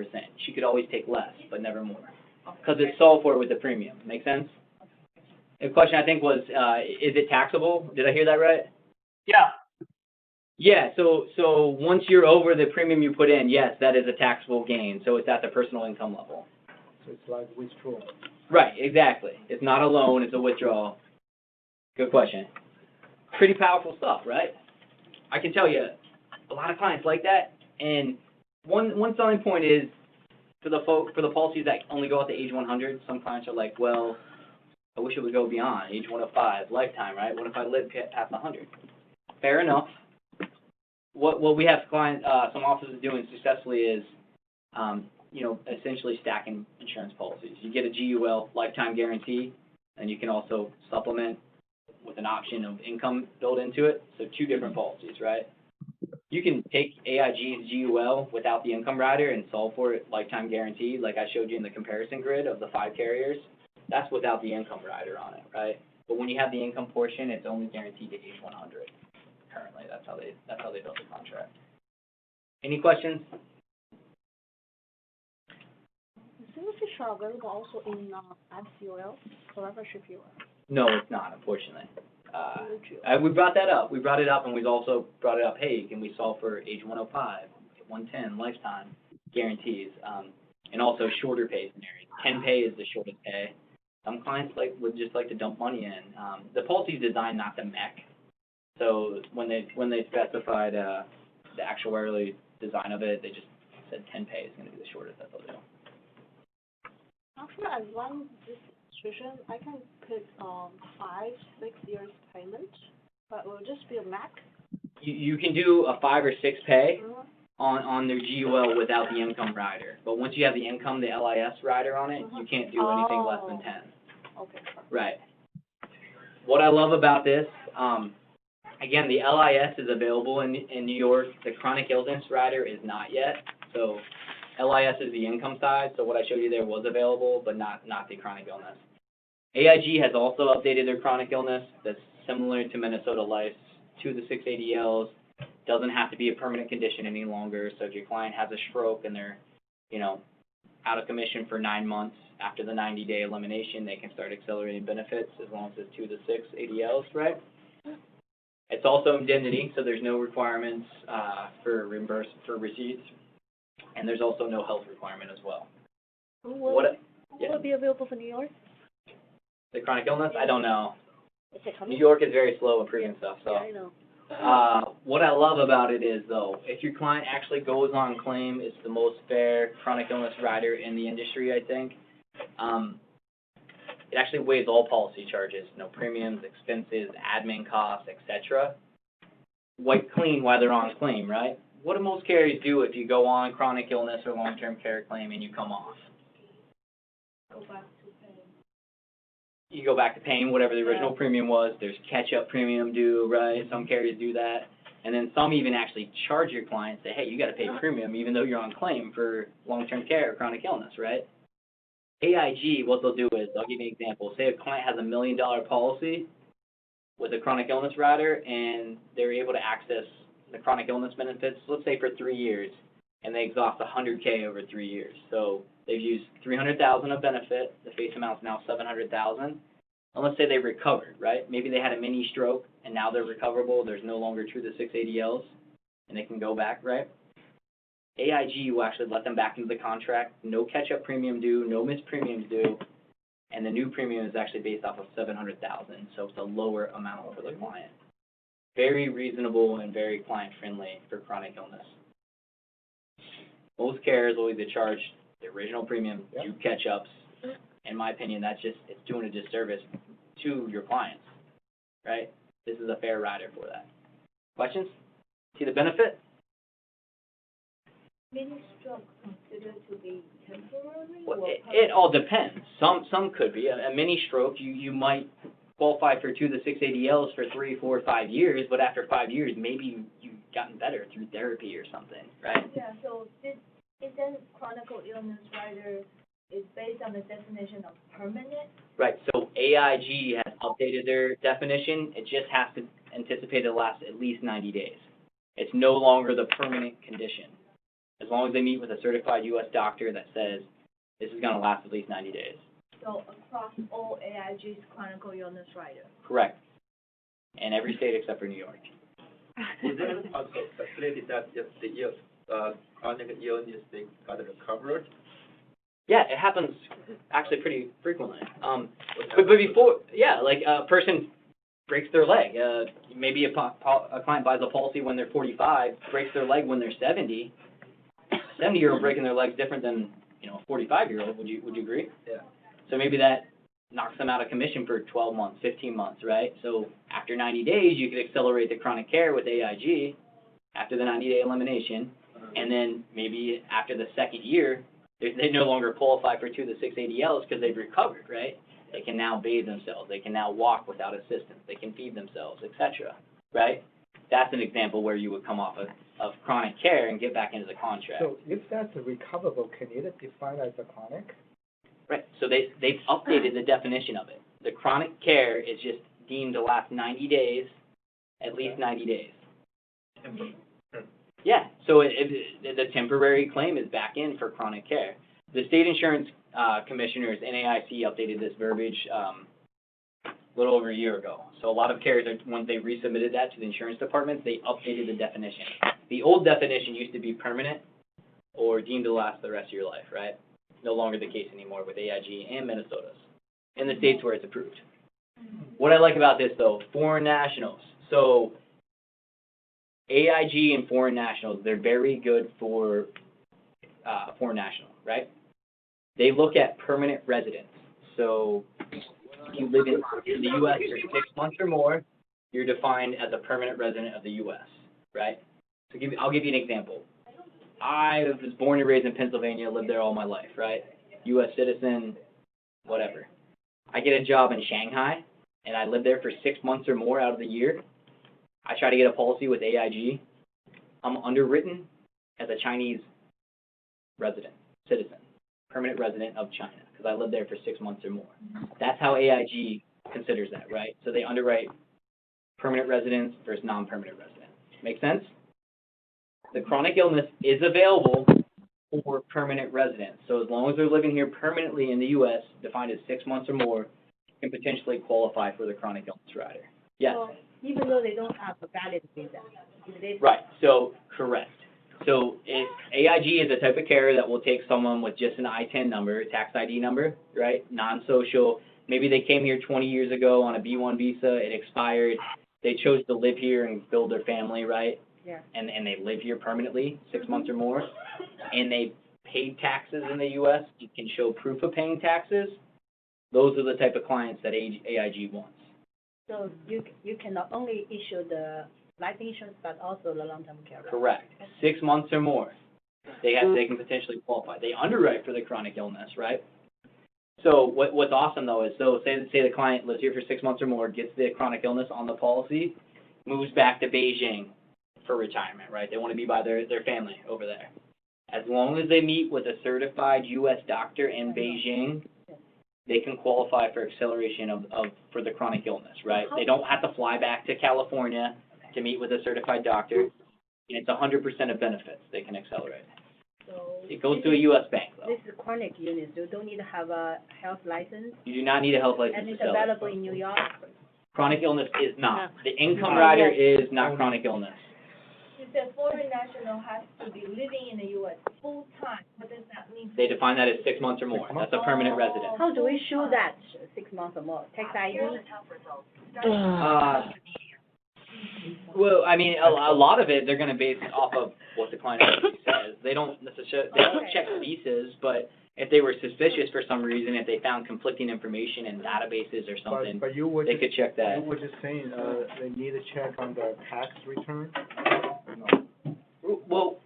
She could always take less, but never more. Because it's solved for with the premium. Make sense? The question I think was, is it taxable? Did I hear that right? Yeah. Yeah, so once you're over the premium you put in, yes, that is a taxable gain. So it's at the personal income level. So it's like withdrawal. Right, exactly. It's not a loan, it's a withdrawal. Good question. Pretty powerful stuff, right? I can tell you, a lot of clients like that, and one selling point is for the policies that only go out to age 100, some clients are like, well, I wish it would go beyond age 105, lifetime, right? What if I live past 100? Fair enough. What we have some offices doing successfully is, essentially stacking insurance policies. You get a GUL lifetime guarantee, and you can also supplement with an option of income built into it. So 2 different policies, right? You can take AIG's GUL without the income rider and solve for it lifetime guarantee, like I showed you in the comparison grid of the 5 carriers. That's without the income rider on it, right? But when you have the income portion, it's only guaranteed to age 100. Currently, that's how they built the contract. Any questions? Is single feature available also in FCOL, survivorship UL? No, it's not, unfortunately. We brought that up. We brought it up, and we've also brought it up, hey, can we solve for age 105, 110, lifetime guarantees, and also shorter pay scenarios. 10 pay is the shortest pay. Some clients would just like to dump money in. The policy is designed not to mech. So when they specified the actuarially design of it, they just said 10 pay is going to be the shortest that they'll do. Actually, I run this situation, I can pick 5, 6 years payment, but it will just be a MAC. You can do a 5 or 6 pay Mm-hmm. on their GUL without the income rider. But once you have the income, the LIS rider on it, you can't do anything less than 10. Okay, perfect. Right. What I love about this, again, the LIS is available in New York. The chronic illness rider is not yet. So LIS is the income side. So what I showed you there was available, but not the chronic illness. AIG has also updated their chronic illness. That's similar to Minnesota Life's 2 to 6 ADLs. Doesn't have to be a permanent condition any longer. So if your client has a stroke and they're, out of commission for 9 months, after the 90-day elimination, they can start accelerating benefits as long as it's 2 to 6 ADLs, right? It's also indemnity, so there's no requirements for receipts, and there's also no health requirement as well. Will it be available for New York? The chronic illness? I don't know. Is it coming? New York is very slow improving stuff, so. Yeah, I know. What I love about it is, though, if your client actually goes on claim, it's the most fair chronic illness rider in the industry, I think. It actually waives all policy charges, no premiums, expenses, admin costs, etc. Wipe clean while they're on claim, right? What do most carriers do if you go on chronic illness or long-term care claim and you come off? Go back to paying. You go back to paying whatever the original premium was. There's catch-up premium due, right? Some carriers do that. And then some even actually charge your client, say, hey, you got to pay premium even though you're on claim for long-term care or chronic illness, right? AIG, what they'll do is, I'll give you an example. Say a client has $1 million policy with a chronic illness rider, and they're able to access the chronic illness benefits, let's say for 3 years, and they exhaust $100K over 3 years. So they've used $300,000 of benefit. The face amount is now $700,000. And let's say they recovered, right? Maybe they had a mini stroke, and now they're recoverable. There's no longer 2 to 6 ADLs, and they can go back, right? AIG will actually let them back into the contract, no catch-up premium due, no missed premiums due, and the new premium is actually based off of $700,000, so it's a lower amount for the client. very reasonable and very client-friendly for chronic illness. Most carriers will either charge the original premium, Yep. do catch-ups. In my opinion, it's doing a disservice to your clients, right? This is a fair rider for that. Questions? See the benefit? Mini stroke considered to be temporary Well, or it all depends. Some could be. A mini stroke, you might qualify for 2 of the 6 ADLs for 3, 4, 5 years, but after 5 years, maybe you've gotten better through therapy or something, right? Yeah, so isn't chronic illness rider is based on the definition of permanent? Right, so AIG has updated their definition. It just has to anticipate it lasts at least 90 days. It's no longer the permanent condition. As long as they meet with a certified U.S. doctor that says this is going to last at least 90 days. So across all AIG's chronic illness rider. Correct. In every state except for New York. Is there any possibility that if the chronic illness they got it covered? Yeah, it happens actually pretty frequently. But before, yeah, like a person breaks their leg. Maybe a client buys a policy when they're 45, breaks their leg when they're 70. 70-year-old breaking their leg's different than, a 45-year-old. Would you agree? Yeah. So maybe that knocks them out of commission for 12 months, 15 months, right? So after 90 days, you could accelerate the chronic care with AIG after the 90-day elimination, and then maybe after the second year, they no longer qualify for 2 of the 6 ADLs because they've recovered, right? They can now bathe themselves. They can now walk without assistance. They can feed themselves, etc., right? That's an example where you would come off of chronic care and get back into the contract. So if that's recoverable, can it define as a chronic? Right, so they've updated the definition of it. The chronic care is just deemed to last 90 days, at least 90 days. Yeah, so the temporary claim is back in for chronic care. The state insurance commissioners, NAIC, updated this verbiage a little over a year ago. So a lot of carriers, once they resubmitted that to the insurance departments, they updated the definition. The old definition used to be permanent or deemed to last the rest of your life, right? No longer the case anymore with AIG and Minnesota's in the states where it's approved. What I like about this, though, foreign nationals. So AIG and foreign nationals, they're very good for foreign national, right? They look at permanent residence. So if you live in the U.S. for 6 months or more, you're defined as a permanent resident of the U.S., right? So I'll give you an example. I was born and raised in Pennsylvania, lived there all my life, right? U.S. citizen, whatever. I get a job in Shanghai, and I live there for 6 months or more out of the year. I try to get a policy with AIG. I'm underwritten as a Chinese resident, citizen, permanent resident of China, because I lived there for 6 months or more. That's how AIG considers that, right? So they underwrite permanent residents versus non-permanent residents. Make sense? The chronic illness is available for permanent residents. So as long as they're living here permanently in the U.S., defined as 6 months or more, can potentially qualify for the chronic illness rider. Yes? So even though they don't have a valid visa, if they Right. So, correct. So if AIG is the type of carrier that will take someone with just an I-10 number, tax ID number, right, non-social. Maybe they came here 20 years ago on a B-1 visa, it expired. They chose to live here and build their family, right? Yeah. And they live here permanently, 6 months or more, and they paid taxes in the U.S., you can show proof of paying taxes. Those are the type of clients that AIG wants. So you can not only issue the life insurance, but also the long-term care. Right? Correct. 6 months or more, they can potentially qualify. They underwrite for the chronic illness, right? So what's awesome though is, say the client lives here for 6 months or more, gets the chronic illness on the policy, moves back to Beijing for retirement, right? They want to be by their family over there. As long as they meet with a certified U.S. doctor in Beijing, they can qualify for acceleration for the chronic illness, right? They don't have to fly back to California to meet with a certified doctor, and it's 100% of benefits they can accelerate. So It goes to a U.S. bank, though. this is chronic illness. You don't need to have a health license, You do not need a health license and to it's sell it. available in New York. Chronic illness is not. The income Oh, rider yes. is not chronic illness. You said foreign national has to be living in the U.S. full-time. What does that mean? They define that as 6 months or more. That's a permanent resident. How do we show that 6 months or more? Tax ID? Well, I mean, a lot of it, they're gonna base it off of what the client actually says. They don't necessarily, they don't check visas, but if they were suspicious for some reason, if they found conflicting information in databases or something, But you were they just, could check that. you were just saying, they need to check on the tax return? Well,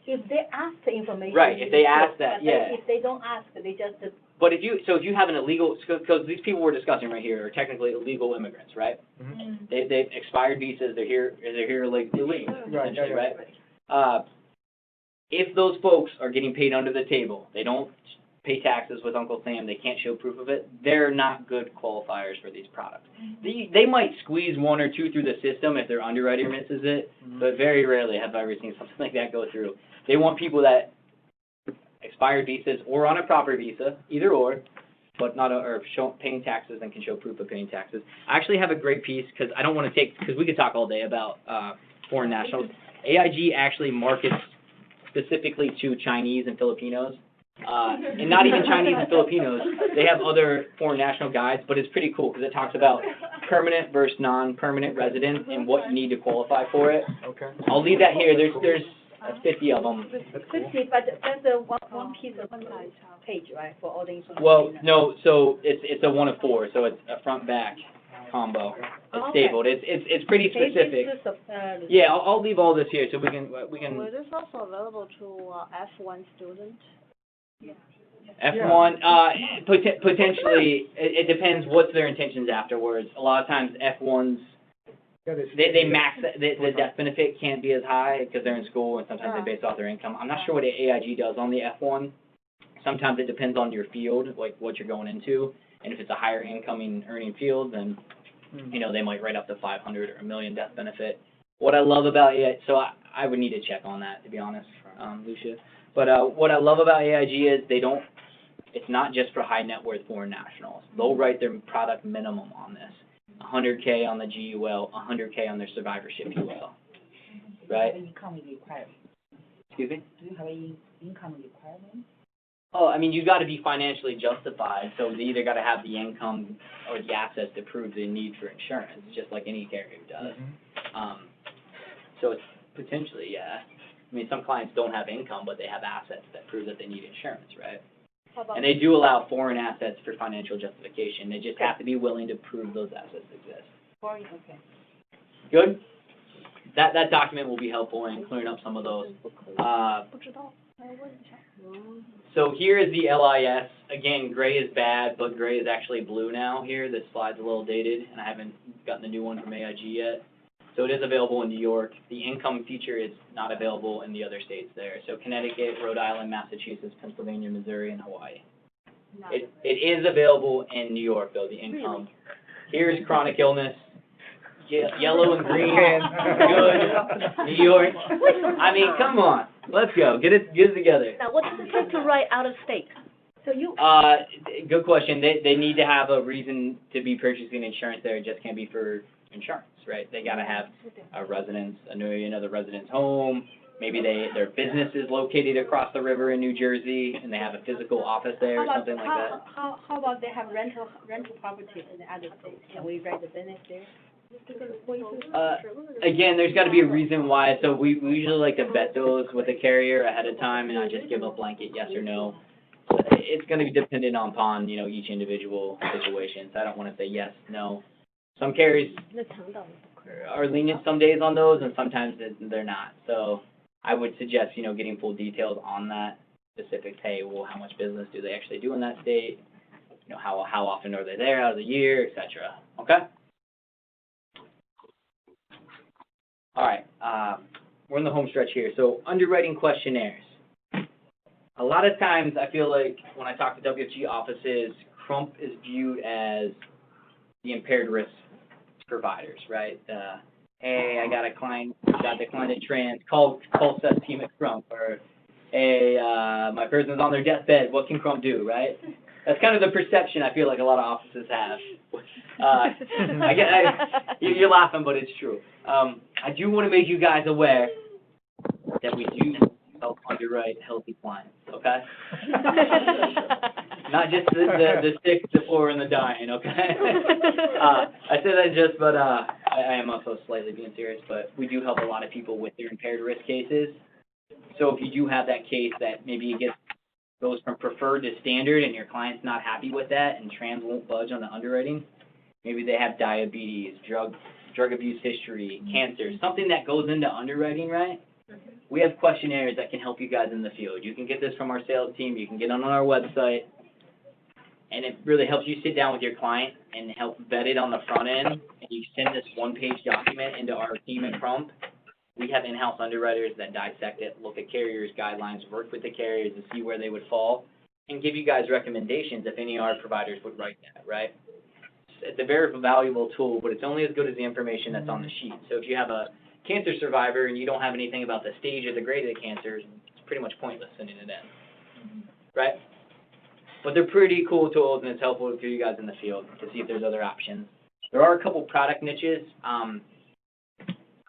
If they ask the information. Right, if they ask that, but yeah. If they don't ask, they just, but if you have an illegal, because these people we're discussing right here are technically illegal immigrants, right? Mhm. They've expired visas, they're here illegally, Right, essentially, yeah, right? If those folks are getting paid under the table, they don't pay taxes with Uncle Sam, they can't show proof of it, they're not good qualifiers for these products. They might squeeze one or two through the system if their underwriter misses it, but very rarely have I ever seen something like that go through. They want people that expired visas or on a proper visa, either or, but not or paying taxes and can show proof of paying taxes. I actually have a great piece because I don't want to take, because we could talk all day about foreign nationals. AIG actually markets specifically to Chinese and Filipinos, and not even Chinese and Filipinos. They have other foreign national guides, but it's pretty cool because it talks about permanent versus non-permanent residents and what you need to qualify for it. Okay. I'll leave that here. There's 50 of them. 50, but there's a one piece of page, right, for all the information? Well, no, so it's a one of four, so it's a front back combo. It's Okay. stapled. It's pretty Maybe specific. it's just Yeah, I'll leave all this here so we can Will this also available to F1 students? F1 potentially it depends what's their intentions afterwards. A lot of times F1s they max the death benefit can't be as high because they're in school and sometimes they base off their income. I'm not sure what AIG does on the F1. Sometimes it depends on your field, like what you're going into, and if it's a higher incoming earning field, then they might write up to 500 or $1 million death benefit. What I love about AIG, so I would need to check on that to be honest, Lucia. But what I love about AIG is it's not just for high net worth foreign nationals. They'll write their product minimum on this. 100K on the GUL, 100K on their survivorship UL, right? Income requirement. Excuse me? Do you have any income requirement? Oh, I mean, you got to be financially justified, so they either got to have the income or the assets to prove the need for insurance, just like any carrier does. So it's potentially, yeah. I mean, some clients don't have income, but they have assets that prove that they need insurance, right? And they do allow foreign assets for financial justification. They just have to be willing to prove those assets exist. Foreign, okay. Good? That document will be helpful in clearing up some of those. So here is the LIS. Again, gray is bad, but gray is actually blue now here. This slide's a little dated, and I haven't gotten the new one from AIG yet. So it is available in New York. The income feature is not available in the other states there. So Connecticut, Rhode Island, Massachusetts, Pennsylvania, Missouri, and Hawaii. It is available in New York, though, the income. Here's chronic illness. Yellow and green. Good. New York. I mean, come on. Let's go. Get it together. Now, what does it take to write out of state? So you. Good question. They need to have a reason to be purchasing insurance there. It just can't be for insurance, right? They gotta have a residence, another resident's home. Maybe their business is located across the river in New Jersey, and they have a physical office there or something like that. How about they have rental property in the other states? Can we write the business there? Again, there's got to be a reason why. So we usually like to vet those with the carrier ahead of time, and not just give a blanket yes or no. It's going to be dependent upon each individual situation. So I don't want to say yes, no. Some carriers are lenient some days on those, and sometimes they're not. So I would suggest, getting full details on that specific. Hey, well, how much business do they actually do in that state? How often are they there out of the year, etc. Okay. All right. We're in the home stretch here. So underwriting questionnaires. A lot of times, I feel like when I talk to WFG offices, crump is viewed as the impaired risk providers, right? Hey, I got a client, got declined at trans, call Seth's team at crump, or hey, my person's on their deathbed, what can crump do, right? That's kind of the perception I feel like a lot of offices have. You're laughing, but it's true. I do want to make you guys aware that we do help underwrite healthy clients, okay? Not just the sick, the poor, and the dying, okay? I say that just, but I am also slightly being serious, but we do help a lot of people with their impaired risk cases. So if you do have that case that maybe it goes from preferred to standard and your client's not happy with that and trans won't budge on the underwriting, maybe they have diabetes, drug abuse history, cancer, something that goes into underwriting, right? We have questionnaires that can help you guys in the field. You can get this from our sales team, you can get on our website, and it really helps you sit down with your client and help vet it on the front end, and you send this one-page document into our team at Crump. We have in-house underwriters that dissect it, look at carriers' guidelines, work with the carriers to see where they would fall, and give you guys recommendations if any of our providers would write that, right? It's a very valuable tool, but it's only as good as the information that's on the sheet. So if you have a cancer survivor and you don't have anything about the stage or the grade of the cancer, it's pretty much pointless sending it in, right? But they're pretty cool tools, and it's helpful for you guys in the field to see if there's other options. There are a couple product niches.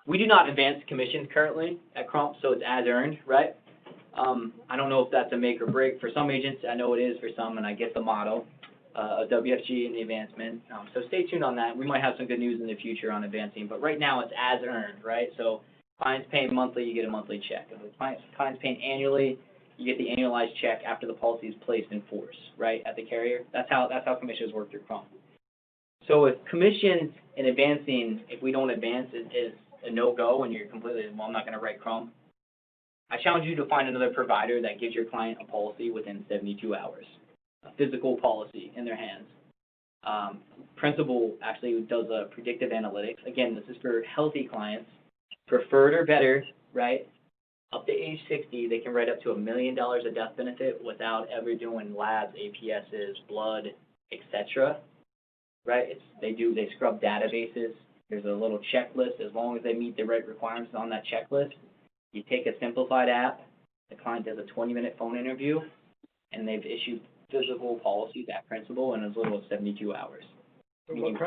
We do not advance commissions currently at Crump, so it's as earned, right? I don't know if that's a make or break for some agents. I know it is for some, and I get the model of WFG and the advancement. So stay tuned on that. We might have some good news in the future on advancing, but right now it's as earned, right? So clients paying monthly, you get a monthly check. If the client's paying annually, you get the annualized check after the policy is placed in force, right, at the carrier. That's how commissions work through Crump. So if commissions and advancing, if we don't advance, is a no-go and you're completely, well, I'm not going to write Crump, I challenge you to find another provider that gives your client a policy within 72 hours, a physical policy in their hands. Principal actually does a predictive analytics. Again, this is for healthy clients, preferred or better, right? Up to age 60, they can write up to $1 million of death benefit without ever doing labs, APSs, blood, etc. Right? They scrub databases. There's a little checklist. As long as they meet the right requirements on that checklist, you take a simplified app. The client does a 20-minute phone interview, and they've issued physical policies at principal in as little as 72 hours. So what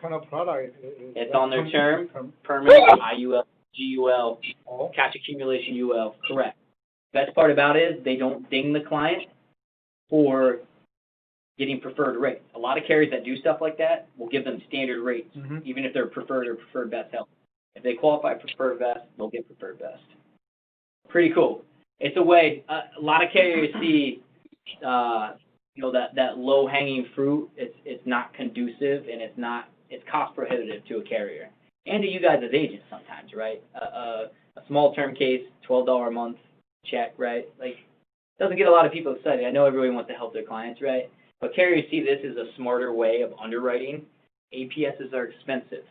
kind of product is It's that? on their term, permanent, IUL, GUL, cash accumulation UL, correct. Best part about it is they don't ding the client for getting preferred rates. A lot of carriers that do stuff like that will give them standard rates, even if they're preferred or preferred best health. If they qualify for preferred best, they'll get preferred best. Pretty cool. It's a way, a lot of carriers see, that low-hanging fruit. It's not conducive, and it's cost prohibitive to a carrier. And to you guys as agents sometimes, right? A small term case, $12 a month check, right? Like, doesn't get a lot of people excited. I know everybody wants to help their clients, right? But carriers see this as a smarter way of underwriting. APSs are expensive.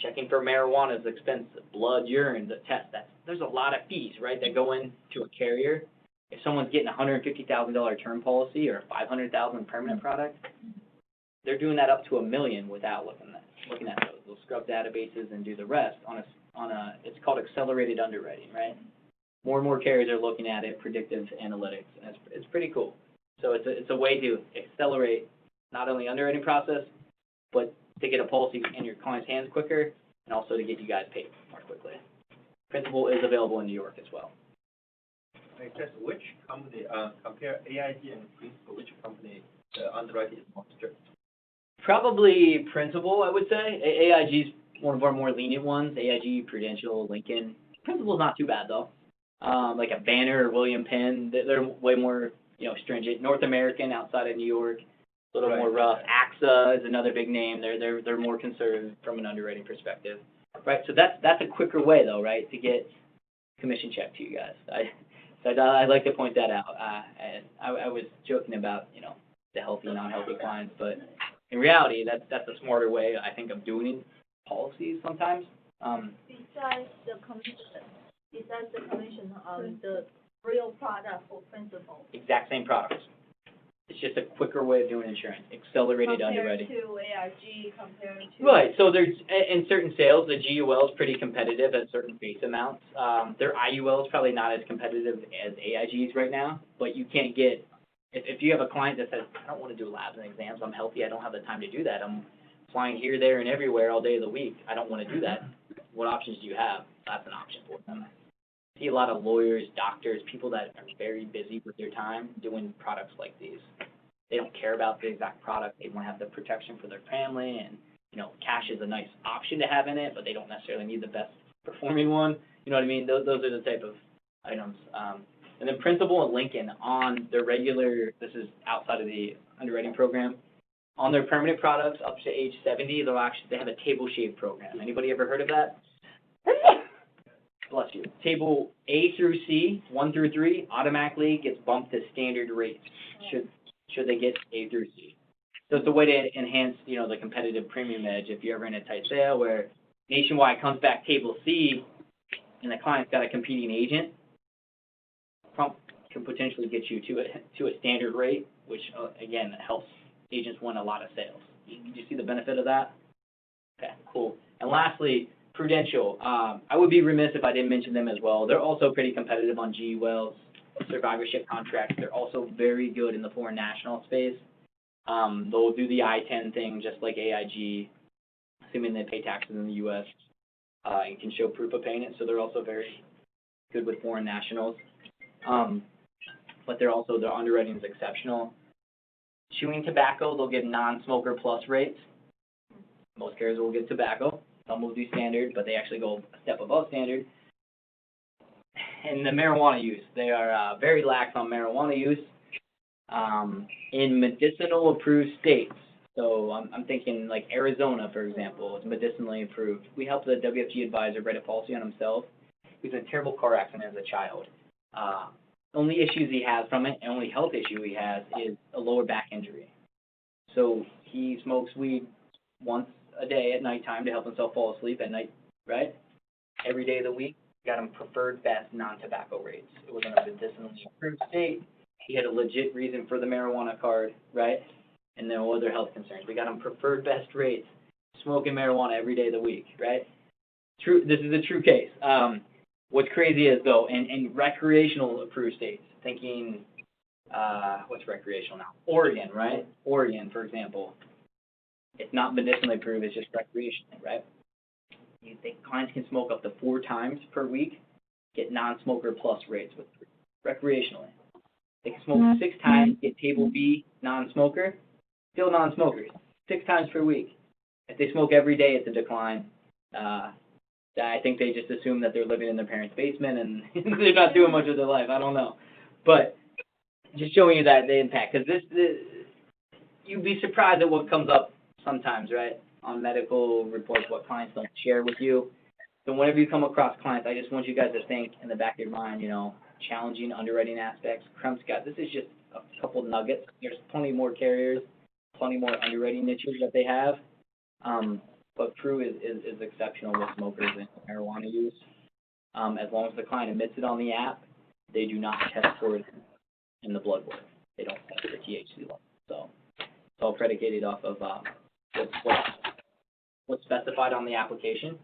Checking for marijuana is expensive. Blood, urine, the test. There's a lot of fees, right, that go into a carrier. If someone's getting a $150,000 term policy or a $500,000 permanent product, they're doing that up to $1 million without looking at those. They'll scrub databases and do the rest on a it's called accelerated underwriting, right? More and more carriers are looking at it, predictive analytics, and it's pretty cool. So it's a way to accelerate not only underwriting process, but to get a policy in your client's hands quicker, and also to get you guys paid more quickly. Principal is available in New York as well. Just which company, compare AIG and Principal, which company underwriting is more strict? Probably Principal, I would say. AIG is one of our more lenient ones. AIG, Prudential, Lincoln. Principal's not too bad though. Like a Banner or William Penn, they're way more stringent. North American outside of New York, a little more rough. AXA is another big name. They're more conservative from an underwriting perspective, right? So that's a quicker way though, right, to get commission check to you guys. I'd like to point that out. I was joking about the healthy, non-healthy clients, but in reality, that's a smarter way I think of doing policies sometimes. Besides the commission on the real product for Principal. Exact same products. It's just a quicker way of doing insurance, accelerated underwriting. Compared to AIG, compared to... Right, so there's, in certain sales, the GUL is pretty competitive at certain face amounts. Their IUL is probably not as competitive as AIG's right now, but you can't get, if you have a client that says, I don't want to do labs and exams, I'm healthy, I don't have the time to do that, I'm flying here, there, and everywhere all day of the week, I don't want to do that. What options do you have? That's an option for them. I see a lot of lawyers, doctors, people that are very busy with their time doing products like these. They don't care about the exact product. They want to have the protection for their family and cash is a nice option to have in it, but they don't necessarily need the best performing one. You know what I mean? Those are the type of items. And then Principal and Lincoln on their regular, this is outside of the underwriting program, on their permanent products up to age 70, they have a table shave program. Anybody ever heard of that? Bless you. Table A through C, 1 through 3, automatically gets bumped to standard rates should they get A through C. So it's a way to enhance, the competitive premium edge if you're ever in a tight sale where Nationwide comes back table C and the client's got a competing agent. Crump can potentially get you to a standard rate, which again helps agents win a lot of sales. Did you see the benefit of that? Okay, cool. And lastly, Prudential. I would be remiss if I didn't mention them as well. They're also pretty competitive on GE Wells survivorship contracts. They're also very good in the foreign national space. They'll do the I-10 thing just like AIG, assuming they pay taxes in the U.S. And can show proof of paying it. So they're also very good with foreign nationals. But their underwriting is exceptional. Chewing tobacco, they'll get non-smoker plus rates. Most carriers will get tobacco. Some will do standard, but they actually go a step above standard. And the marijuana use, they are very lax on marijuana use in medicinal approved states. So I'm thinking like Arizona, for example, is medicinally approved. We helped the WFG advisor write a policy on himself. He was in a terrible car accident as a child. Only issues he has from it, and only health issue he has is a lower back injury. So he smokes weed once a day at nighttime to help himself fall asleep at night, right? Every day of the week, got him preferred best non-tobacco rates. It was in a medicinally approved state. He had a legit reason for the marijuana card, right? And no other health concerns. We got him preferred best rates, smoking marijuana every day of the week, right? True. This is a true case. What's crazy is, though, in recreational approved states, thinking, what's recreational now? Oregon, right? Oregon, for example. It's not medicinally approved, it's just recreationally, right? You think clients can smoke up to 4 times per week, get non-smoker plus rates with recreationally. They can smoke 6 times, get table B, non-smoker, still non-smokers, 6 times per week. If they smoke every day, it's a decline. I think they just assume that they're living in their parents' basement and they're not doing much of their life. I don't know. But just showing you that the impact, because you'd be surprised at what comes up sometimes, right, on medical reports, what clients don't share with you. So whenever you come across clients, I just want you guys to think in the back of your mind, challenging underwriting aspects. Crump's got, this is just a couple nuggets. There's plenty more carriers, plenty more underwriting niches that they have. But Pru is exceptional with smokers and marijuana use. As long as the client admits it on the app, they do not test for it in the blood work. They don't test for THC level. So it's all predicated off of what's specified on the application,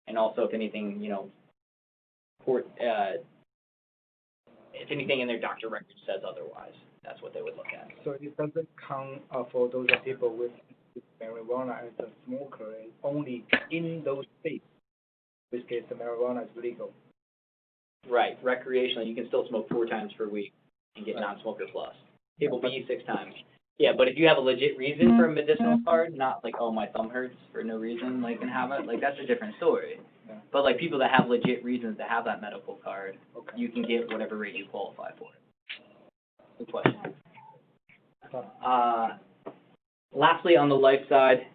and also if anything, if anything in their doctor record says otherwise, that's what they would look at. So it doesn't count for those people with marijuana as a smoker, and only in those states, in which case the marijuana is legal. Right, recreationally, you can still smoke 4 times per week and get non-smoker plus. Table B 6 times. Yeah, but if you have a legit reason for a medicinal card, not like, oh, my thumb hurts for no reason, and have it, that's a different story. Yeah. But people that have legit reasons to have that medical card, you can get whatever rate you qualify for. Good question. Lastly, on the life side,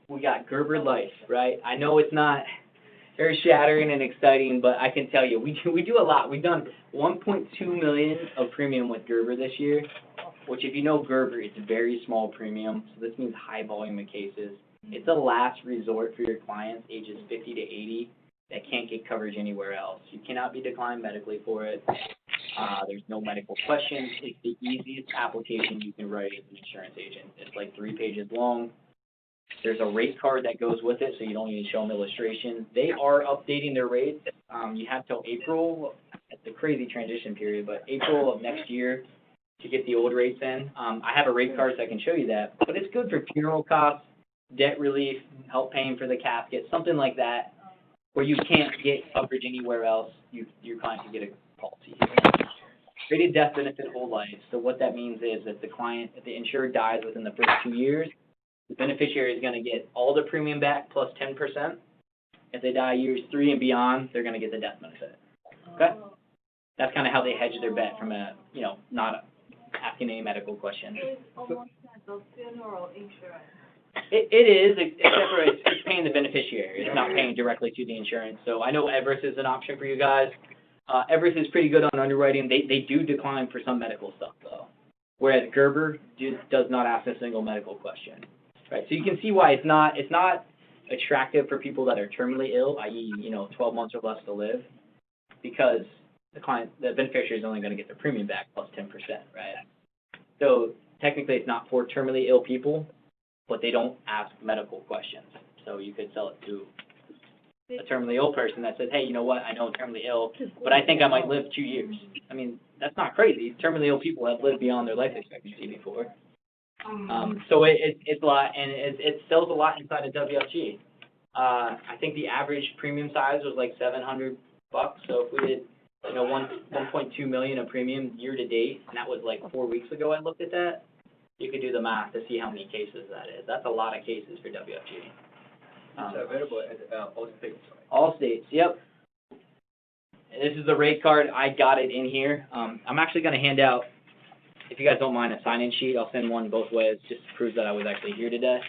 we got Gerber Life, right? I know it's not very shattering and exciting, but I can tell you, we do a lot. We've done $1.2 million of premium with Gerber this year, which if you know Gerber, it's a very small premium, so this means high volume of cases. It's a last resort for your clients ages 50 to 80 that can't get coverage anywhere else. You cannot be declined medically for it. There's no medical questions. It's the easiest application you can write as an insurance agent. It's 3 pages long. There's a rate card that goes with it, so you don't need to show them illustrations. They are updating their rates. You have till April. It's a crazy transition period, but April of next year to get the old rates in. I have a rate card so I can show you that, but it's good for funeral costs, debt relief, help paying for the casket, something like that, where you can't get coverage anywhere else. Your client can get a policy here. Rated death benefit whole life. So what that means is that if the insured dies within the first 2 years, the beneficiary is going to get all the premium back plus 10%. If they die years 3 and beyond, they're going to get the death benefit. Okay? That's kind of how they hedge their bet from a, not asking any medical questions. It's almost like a funeral insurance. It is, except for it's paying the beneficiary. It's not paying directly to the insurance. So I know Everest is an option for you guys. Everest is pretty good on underwriting. They do decline for some medical stuff, though. Whereas Gerber does not ask a single medical question. Right? So you can see why it's not attractive for people that are terminally ill, i.e., 12 months or less to live, because the beneficiary is only going to get their premium back plus 10%, right? So technically it's not for terminally ill people, but they don't ask medical questions. So you could sell it to a terminally ill person that says, hey, you know what, I know I'm terminally ill, but I think I might live 2 years. I mean, that's not crazy. Terminally ill people have lived beyond their life expectancy before. So it's a lot, and it sells a lot inside of WFG. I think the average premium size was like $700. So if we did, 1.2 million of premium year to date, and that was like 4 weeks ago I looked at that, you could do the math to see how many cases that is. That's a lot of cases for WFG. It's available at all states, right? All states, yep. And this is the rate card. I got it in here. I'm actually going to hand out, if you guys don't mind, a sign-in sheet. I'll send one both ways just to prove that I was actually here today.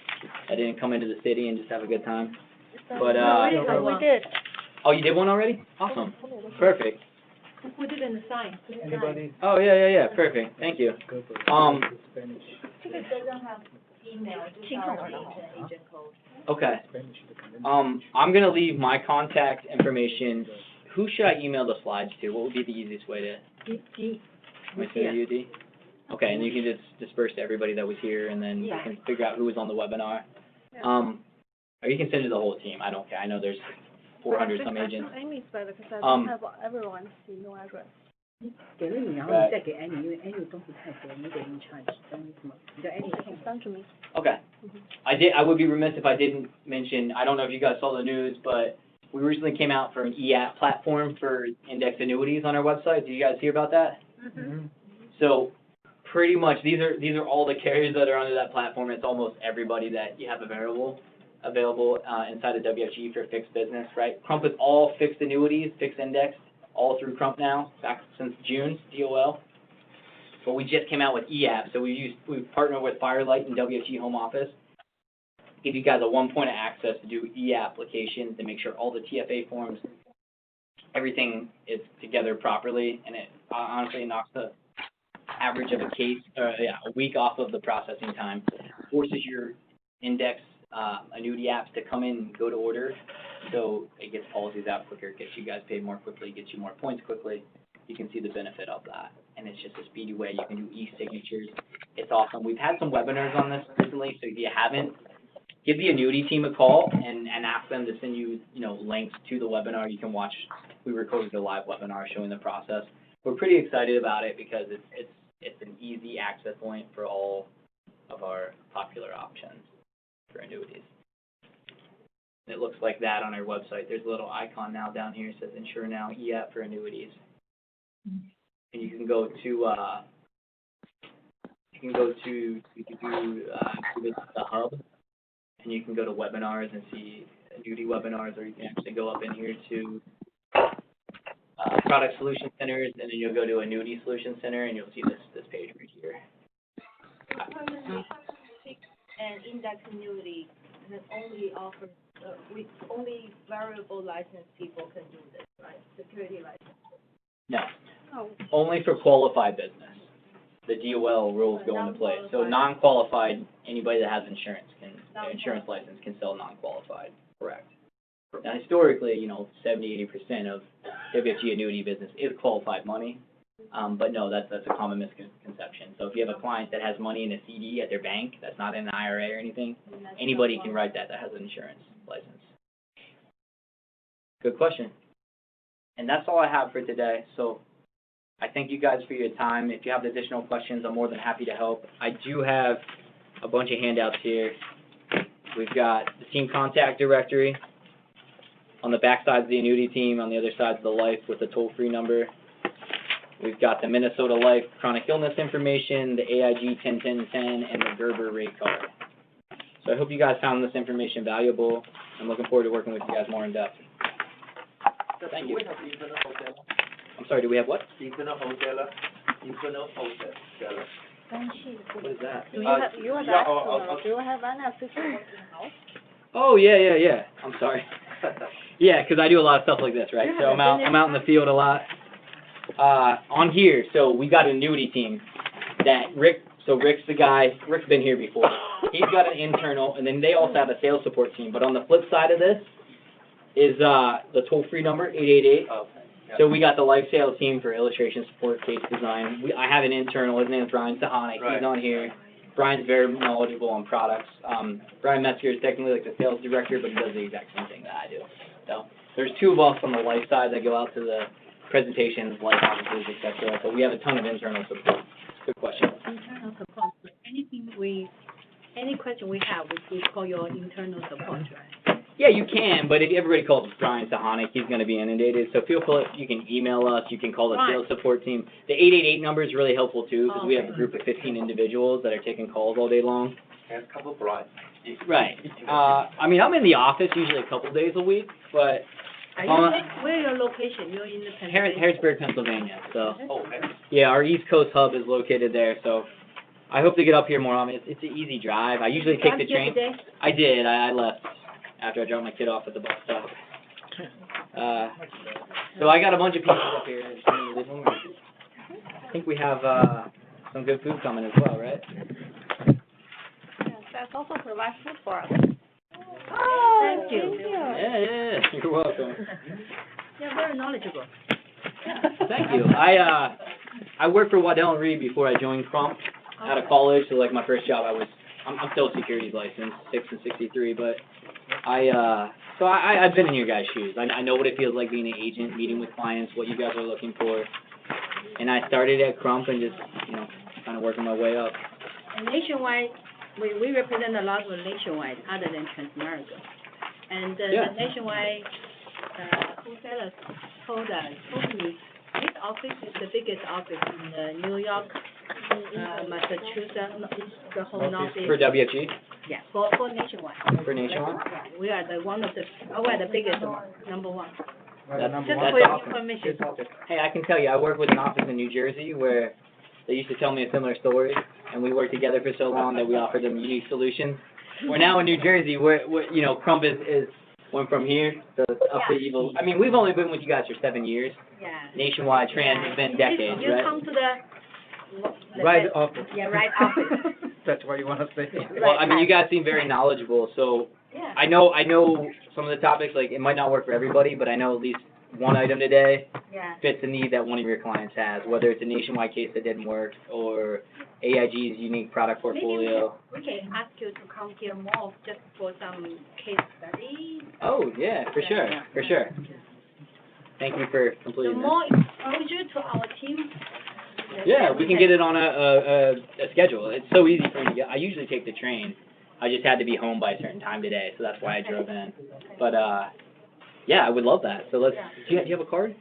I didn't come into the city and just have a good time. But We did. Oh, you did one already? Awesome. Perfect. We did in the sign. Anybody Oh, yeah. Perfect. Thank you. go for Spanish? It doesn't have email, just our agent code. Okay. Spanish is the convention. I'm going to leave my contact information. Who should I email the slides to? What would be the easiest way to? Right to you, D? Okay, and you can just disperse to everybody that was here, and then you can figure out who was on the webinar. Or you can send it to the whole team. I don't care. I know there's 400 some agents. Amy's better because I don't have everyone's email address. 给了你，然后你再给 Annie，因为 Annie 东西太多，你给 in charge，等于什么？你叫 Annie Okay, send to me. Okay. I would be remiss if I didn't mention, I don't know if you guys saw the news, but we recently came out for an e-app platform for index annuities on our website. Did you guys hear about that? Mhm. So pretty much these are all the carriers that are under that platform. It's almost everybody that you have available inside of WFG for fixed business, right? Crump is all fixed annuities, fixed index, all through Crump now, back since June, DOL. But we just came out with e-app, so we've partnered with Firelight and WFG Home Office. Give you guys a one point of access to do e-applications to make sure all the TFA forms, everything is together properly, and it honestly knocks the average of a week off of the processing time, forces your index annuity apps to come in and go to order, so it gets policies out quicker, gets you guys paid more quickly, gets you more points quickly. You can see the benefit of that, and it's just a speedy way. You can do e-signatures. It's awesome. We've had some webinars on this recently, so if you haven't, give the annuity team a call and ask them to send you, links to the webinar. You can watch. We recorded a live webinar showing the process. We're pretty excited about it because it's an easy access point for all of our popular options for annuities. It looks like that on our website. There's a little icon now down here. It says Insure Now e-app for annuities. And you can go to the hub, and you can go to webinars and see annuity webinars, or you can actually go up in here to product solution centers, and then you'll go to annuity solution center, and you'll see this page right here. And index annuity, and it only offers, with only variable licensed people can do this, right? Security license. No, Oh, only for qualified business. The DOL rules go into play. So non-qualified, anybody that has insurance insurance license can sell non-qualified. Correct. Now historically, 70-80% of WFG annuity business is qualified money. But no, that's a common misconception. So if you have a client that has money in a CD at their bank that's not in an IRA or anything, anybody can write that has an insurance license. Good question. And that's all I have for today. So I thank you guys for your time. If you have additional questions, I'm more than happy to help. I do have a bunch of handouts here. We've got the team contact directory. On the back side of the annuity team, on the other side of the life with the toll-free number. We've got the Minnesota Life chronic illness information, the AIG 10-10-10, and the Gerber rate card. So I hope you guys found this information valuable. I'm looking forward to working with you guys more in depth. Thank you. Do we have internal wholesaler? I'm sorry, do we have what? Internal wholesaler? Internal wholesaler. What is that? Do you have, you are the Yeah, expert, do you have any assistant in-house? Oh, yeah. I'm sorry. Yeah, 'cause I do a lot of stuff like this, right? You So have I'm out in the field a lot. On here, so we got an annuity team that Rick's the guy, Rick's been here before. He's got an internal, and then they also have a sales support team. But on the flip side of this is the toll-free number, 888. Okay. Yeah. So we got the life sales team for illustration support, case design. I have an internal, his name is Brian Sahanic, Right. he's on here. Brian's very knowledgeable on products. Brian Metzger is technically like the sales director, but he does the exact same thing that I do. So there's two of us on the life side that go out to the presentations, life offices, et cetera. But we have a ton of internal support. Good question. Internal support, any question we have, we call your internal support, right? Yeah, you can, but if everybody calls Brian Sahanic, he's going to be inundated. So feel free, you can email us, you can call the Right. sales support team. The 888 number is really helpful too, because we have a Okay. group of 15 individuals that are taking calls all day long. And a couple Brian. Right. I mean, I'm in the office usually a couple days a week, but Are Uh, where your location? You're in the Harrisburg, Pennsylvania. So Oh, okay. yeah, our East Coast hub is located there. So I hope to get up here more often. It's an easy drive. I usually take the train. Today? I did. I left after I dropped my kid off at the bus stop. So I got a bunch of people up here. I think we have some good food coming as well, right? Yes, that's also provide food for us. Oh, thank you. Yeah. You're welcome. You're very knowledgeable. Thank you. I worked for Waddell and Reed before I joined Crump out of college. So like my first job, I'm still securities licensed, 6 and 63, but I've been in your guys' shoes. I know what it feels like being an agent, meeting with clients, what you guys are looking for. And I started at Crump and just, kind of working my way up. And nationwide, we represent a lot of nationwide other than Transamerica. And Yeah. the nationwide wholesalers told me this office is the biggest office in New York, Massachusetts, the whole Northeast. For WFG? Yeah, for nationwide. For nationwide? Yeah, we are the biggest one, number one. That's Just for your awesome. information. Hey, I can tell you, I work with an office in New Jersey where they used to tell me a similar story, and we worked together for so long that we offered them unique solutions. We're now in New Jersey, where Crump is went from here to up to evil. I mean, we've only been with you guys for 7 years. Yeah. Nationwide trans has been decades, You right? come to the Right office. Yeah, right office. That's what you want to say. Well, I mean, you guys seem very knowledgeable, so Yeah. I know some of the topics, like, it might not work for everybody, but I know at least one item today Yeah. fits a need that one of your clients has, whether it's a nationwide case that didn't work or AIG's unique product portfolio. We can ask you to come here more just for some case study. Oh, yeah, for sure, for sure. Thank you for The completing that. more exposure to our team. the Yeah, better we can get it on a schedule. It's so easy for me to get. I usually take the train. I just had to be home by a certain time today, so that's why I drove in. But, yeah, I would love that. So do you have a card?